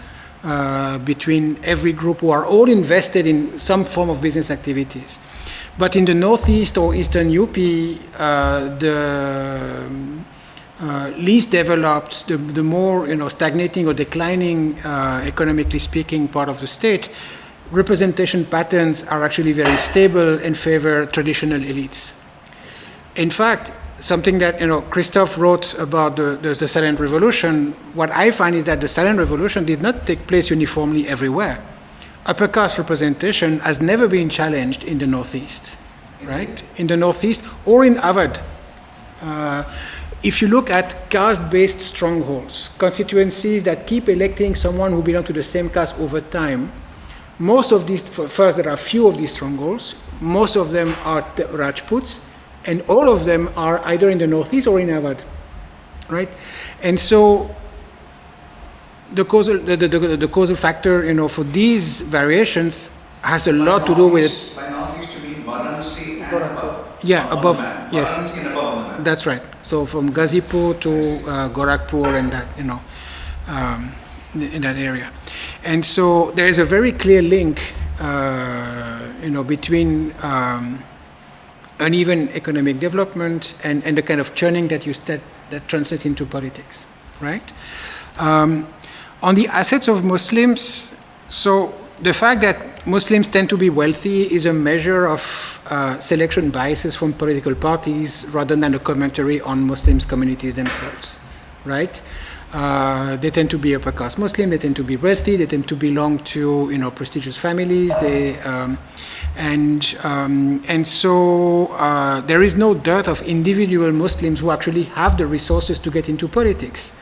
between every group who are all invested in some form of business activities. But in the Northeast or Eastern UP, the least developed, the more stagnating or declining, economically speaking, part of the state, representation patterns are actually very stable and favor traditional elites. In fact, something that Christophe wrote about the Silent Revolution, what I find is that the Silent Revolution did not take place uniformly everywhere. Upper caste representation has never been challenged in the Northeast, right? In the Northeast or in Awadh. If you look at caste-based strongholds, constituencies that keep electing someone who belongs to the same caste over time, most of these, first there are few of these strongholds, most of them are Rajputs, And all of them are either in the Northeast or in Harvard, right? And so the causal factor, for these variations has a lot to do with. By Northeast, you mean Varanasi and above? Yeah, above. Yes, Varanasi and above on the map. that's right. So from Ghazipur to Gorakhpur and that, in that area. And so there is a very clear link, between uneven economic development and the kind of churning that translates into politics, right? On the assets of Muslims, so the fact that Muslims tend to be wealthy is a measure of selection biases from political parties rather than a commentary on Muslims communities themselves, right? They tend to be upper caste Muslim, they tend to be wealthy, they tend to belong to prestigious families. And so there is no dearth of individual Muslims who actually have the resources to get into politics.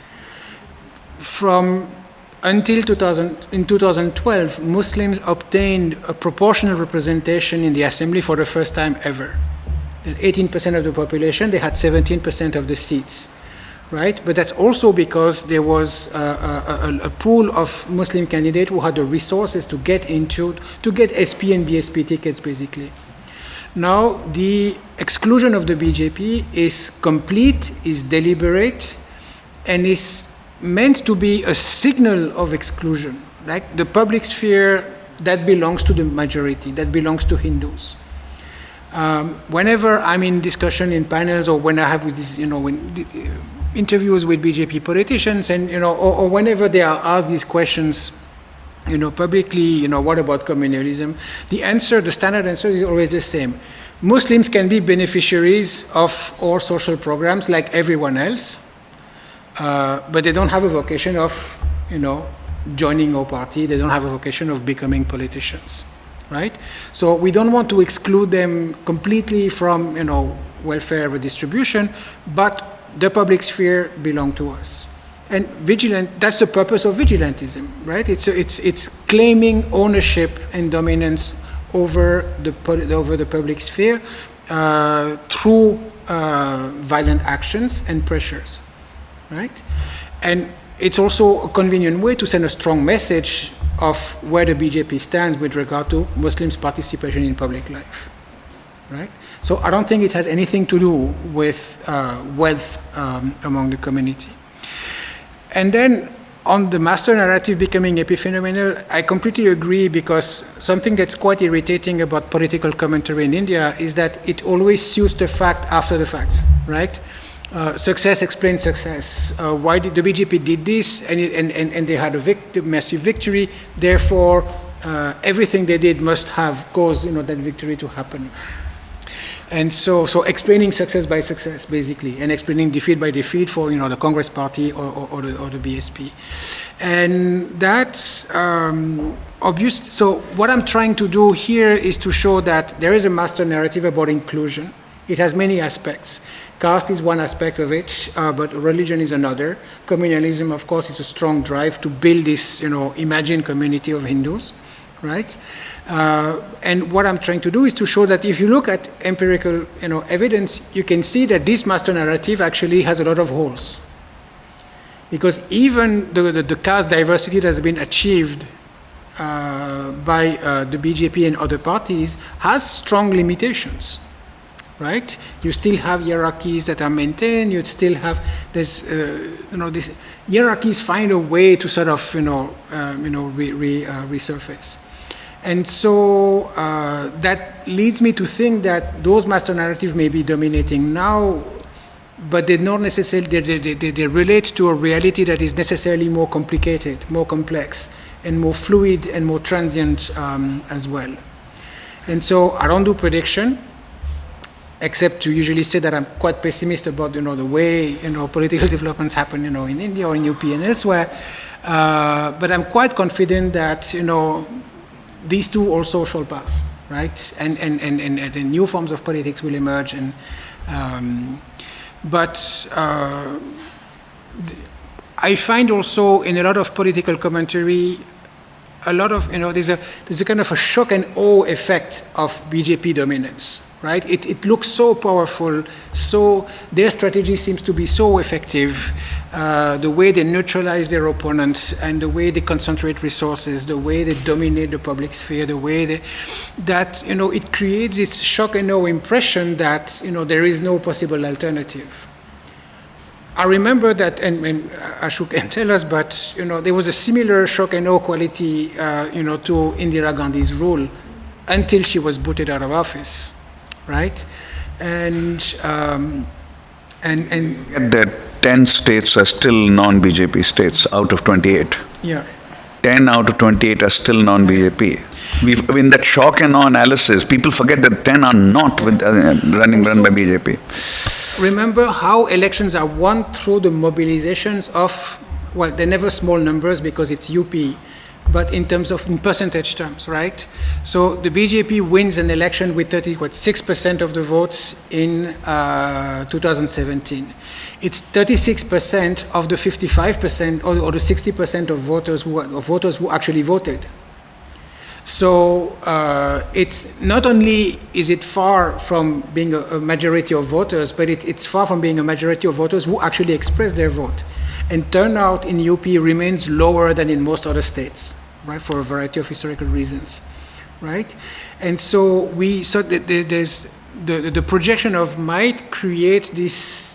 Until 2012, Muslims obtained a proportional representation in the assembly for the first time ever. 18% of the population, they had 17% of the seats, right? But that's also because there was a pool of Muslim candidates who had the resources to get SP and BSP tickets, basically. Now, the exclusion of the BJP is complete, is deliberate, and is meant to be a signal of exclusion. Like the public sphere, that belongs to the majority, that belongs to Hindus. Whenever I'm in discussion in panels, or when I have interviews with BJP politicians, and or whenever they are asked these questions, publicly, what about communalism? The standard answer is always the same. Muslims can be beneficiaries of all social programs like everyone else, but they don't have a vocation of, joining our party. They don't have a vocation of becoming politicians, right? So we don't want to exclude them completely from, welfare redistribution, but the public sphere belongs to us. And that's the purpose of vigilantism, right? It's claiming ownership and dominance over the public sphere through violent actions and pressures, right? And it's also a convenient way to send a strong message of where the BJP stands with regard to Muslims' participation in public life, right? So I don't think it has anything to do with wealth among the community. And then on the master narrative becoming epiphenomenal, I completely agree, because something that's quite irritating about political commentary in India is that it always suits the fact after the fact, right? Success explains success. Why did the BJP did this, and they had a massive victory, therefore everything they did must have caused that victory to happen. And so explaining success by success, basically, and explaining defeat by defeat for the Congress Party or the BSP, and that's obvious. So what I'm trying to do here is to show that there is a master narrative about inclusion. It has many aspects. Caste is one aspect of it, but religion is another. Communalism, of course, is a strong drive to build this imagined community of Hindus, right? And what I'm trying to do is to show that if you look at empirical evidence, you can see that this master narrative actually has a lot of holes. Because even the caste diversity that has been achieved by the BJP and other parties has strong limitations, right? You still have hierarchies that are maintained. You still have these hierarchies find a way to sort of resurface. And so that leads me to think that those master narratives may be dominating now, but they're not necessarily, they relate to a reality that is necessarily more complicated, more complex, and more fluid and more transient as well. And so I don't do prediction, except to usually say that I'm quite pessimist about the way political developments happen in India or in UP and elsewhere. But I'm quite confident that these two also shall pass, right? And the new forms of politics will emerge. And but I find also in a lot of political commentary, a lot of there's a kind of a shock and awe effect of BJP dominance, right? It looks so powerful, so their strategy seems to be so effective. The way they neutralize their opponents and the way they concentrate resources, the way they dominate the public sphere, the way that it creates this shock and awe impression that there is no possible alternative. I remember that, and Ashok can tell us, but there was a similar shock and awe quality, to Indira Gandhi's rule until she was booted out of office, right? And that 10 states are still non-BJP states out of 28. Yeah. 10 out of 28 are still non-BJP. In that shock and awe analysis, people forget that 10 are not run by BJP. Remember how elections are won through the mobilizations of, well, they're never small numbers because it's UP, but in percentage terms, right? So the BJP wins an election with 6% of the votes in 2017. It's 36% of the 55% or the 60% of voters who actually voted. So it's not only is it far from being a majority of voters, but it's far from being a majority of voters who actually express their vote. And turnout in UP remains lower than in most other states, right, for a variety of historical reasons, right? And so there's the projection of might creates this,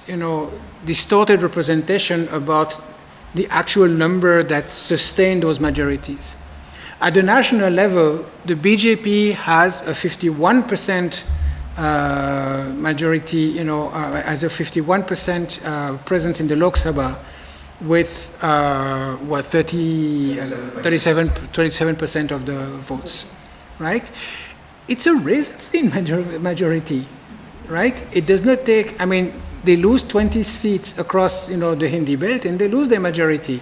distorted representation about the actual number that sustain those majorities. At the national level, the BJP has a 51% majority, has a 51% presence in the Lok Sabha with 37% of the votes, right? It's a Raisin majority, right? It does not take, they lose 20 seats across, the Hindi belt, and they lose their majority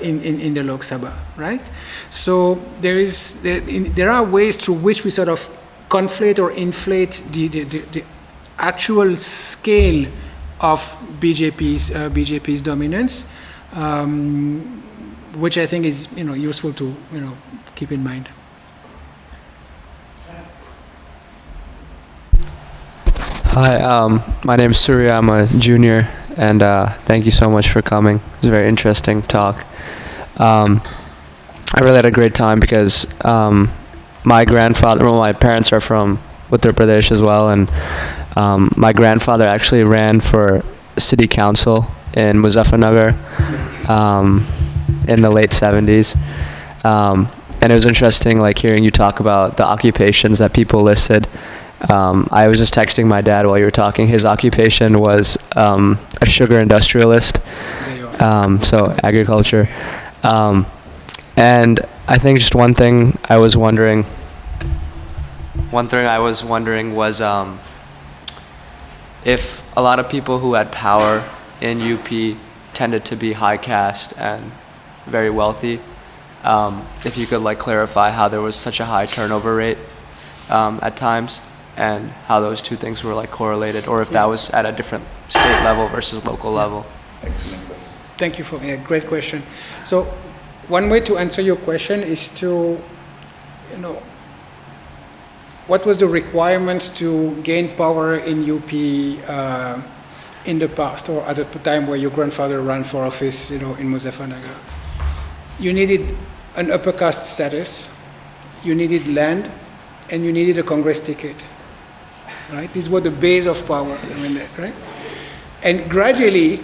in the Lok Sabha, right? So there are ways through which we sort of conflate or inflate the actual scale of BJP's dominance, which I think is useful to keep in mind. Hi, my name is Surya. I'm a junior, and thank you so much for coming. It was a very interesting talk. I really had a great time because my parents are from Uttar Pradesh as well, and my grandfather actually ran for city council in Muzaffarnagar in the late 70s. And it was interesting, hearing you talk about the occupations that people listed. I was just texting my dad while you were talking. His occupation was a sugar industrialist, so agriculture. And I think just one thing I was wondering was if a lot of people who had power in UP tended to be high caste and very wealthy, if you could clarify how there was such a high turnover rate at times, and how those two things were correlated, or if that was at a different state level versus local level. Excellent question. Thank you for a great question. So one way to answer your question is to, what was the requirement to gain power in UP in the past, or at the time where your grandfather ran for office, in Muzaffarnagar? You needed an upper caste status, you needed land, and you needed a Congress ticket. Right? These were the base of power, right? And gradually,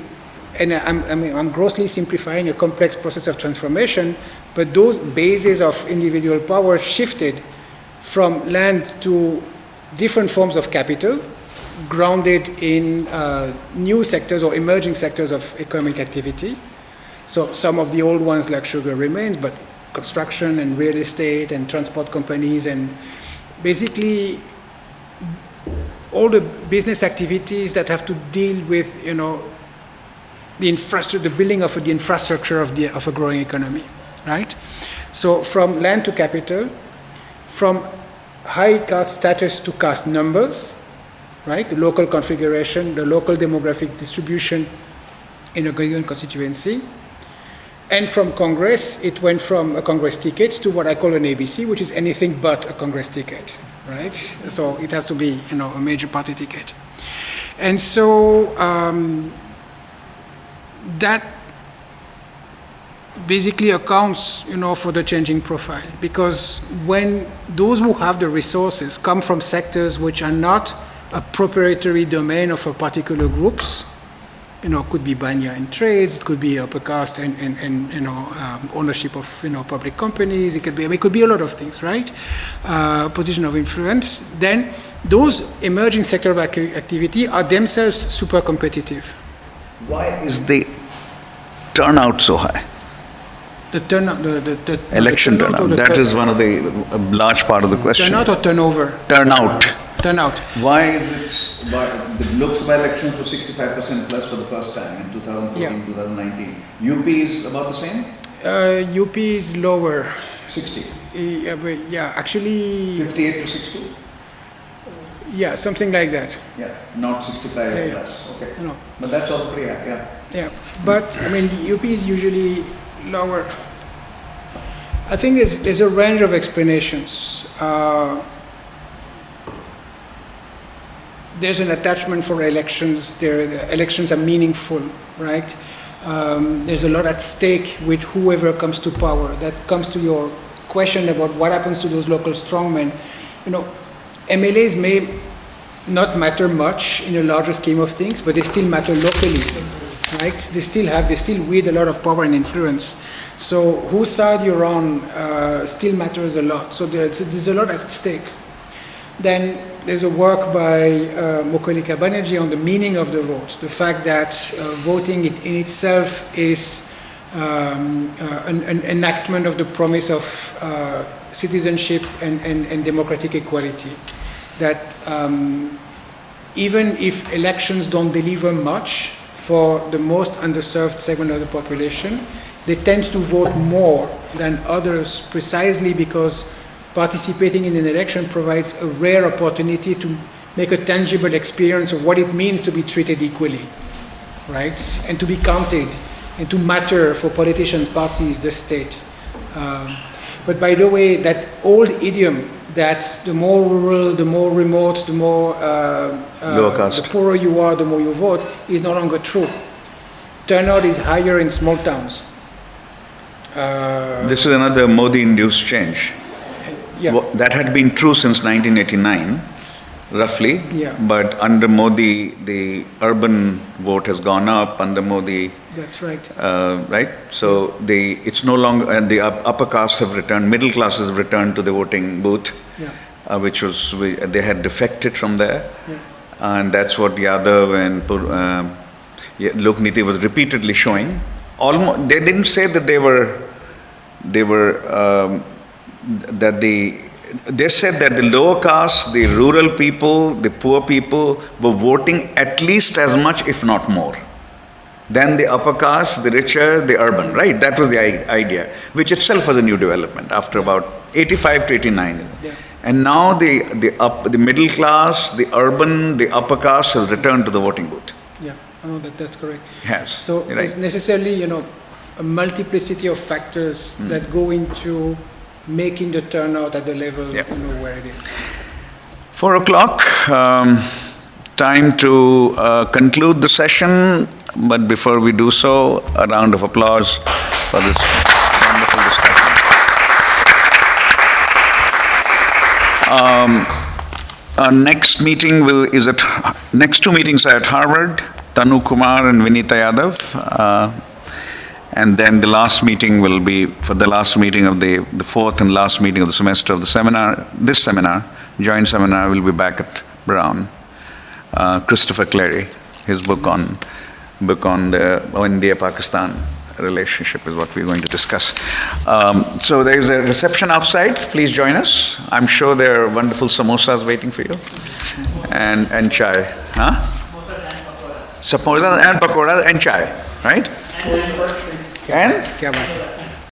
and I'm grossly simplifying a complex process of transformation, but those bases of individual power shifted from land to different forms of capital, grounded in new sectors or emerging sectors of economic activity. So some of the old ones like sugar remains, but construction and real estate and transport companies and basically all the business activities that have to deal with, the building of the infrastructure of a growing economy, right? So from land to capital, from high caste status to caste numbers, right? The local configuration, the local demographic distribution in a given constituency. And from Congress, it went from a Congress ticket to what I call an ABC, which is anything but a Congress ticket, right? So it has to be, a major party ticket. And so that basically accounts, for the changing profile, because when those who have the resources come from sectors which are not a proprietary domain of a particular groups, could be banya and trades, it could be upper caste and ownership of public companies, it could be a lot of things, right? Position of influence. Then those emerging sector of activity are themselves super competitive. Why is the turnout so high? The turnout, the Election turnout. That is one of the a large part of the question. Turnout or turnover? Turnout. Turnout. Why is it? The Lok Sabha elections were 65% plus for the first time in 2014, 2019. UP is about the same. UP is lower. 60. Yeah, actually. 58 to 60. Yeah, something like that. Yeah, not 65 plus. Okay. No. But that's also pretty high. Yeah. Yeah, but UP is usually lower. I think there's a range of explanations. There's an attachment for elections. The elections are meaningful, right? There's a lot at stake with whoever comes to power. That comes to your question about what happens to those local strongmen. MLAs may not matter much in a larger scheme of things, but they still matter locally, right? They still wield a lot of power and influence. So whose side you're on still matters a lot. So there's a lot at stake. Then there's a work by Mokolika Banerjee on the meaning of the vote, the fact that voting in itself is an enactment of the promise of citizenship and democratic equality. That even if elections don't deliver much for the most underserved segment of the population, they tend to vote more than others precisely because participating in an election provides a rare opportunity to make a tangible experience of what it means to be treated equally, right? And to be counted and to matter for politicians, parties, the state. But by the way, that old idiom that the more rural, the more remote, the more lower caste, the poorer you are, the more you vote, is no longer true. Turnout is higher in small towns. This is another Modi-induced change. Yeah. That had been true since 1989, roughly. Yeah. But under Modi, the urban vote has gone up. Under Modi, that's right. Right. So it's no longer, and the upper castes have returned. Middle classes have returned to the voting booth, which was they had defected from there, and that's what Yadav and Lokniti was repeatedly showing. Almost, they didn't say that they said that the lower caste, the rural people, the poor people were voting at least as much, if not more, than the upper caste, the richer, the urban, right? That was the idea, which itself was a new development after about 85 to 89. Yeah. And now the middle class, the urban, the upper caste has returned to the voting booth. Yeah, I know that's correct. Yes. So there's necessarily, a multiplicity of factors that go into making the turnout at the level where it is. 4 o'clock, time to conclude the session, but before we do so, a round of applause for this wonderful discussion. Our next meeting next two meetings are at Harvard, Tanu Kumar and Vinita Yadav. And then the last meeting will be for the last meeting of the fourth and last meeting of the semester of the seminar. This seminar, joint seminar, will be back at Brown. Christopher Clary, his book on the India-Pakistan relationship is what we're going to discuss. So there is a reception outside. Please join us. I'm sure there are wonderful samosas waiting for you, and chai, huh? Samosas and pakoras and chai, right? And?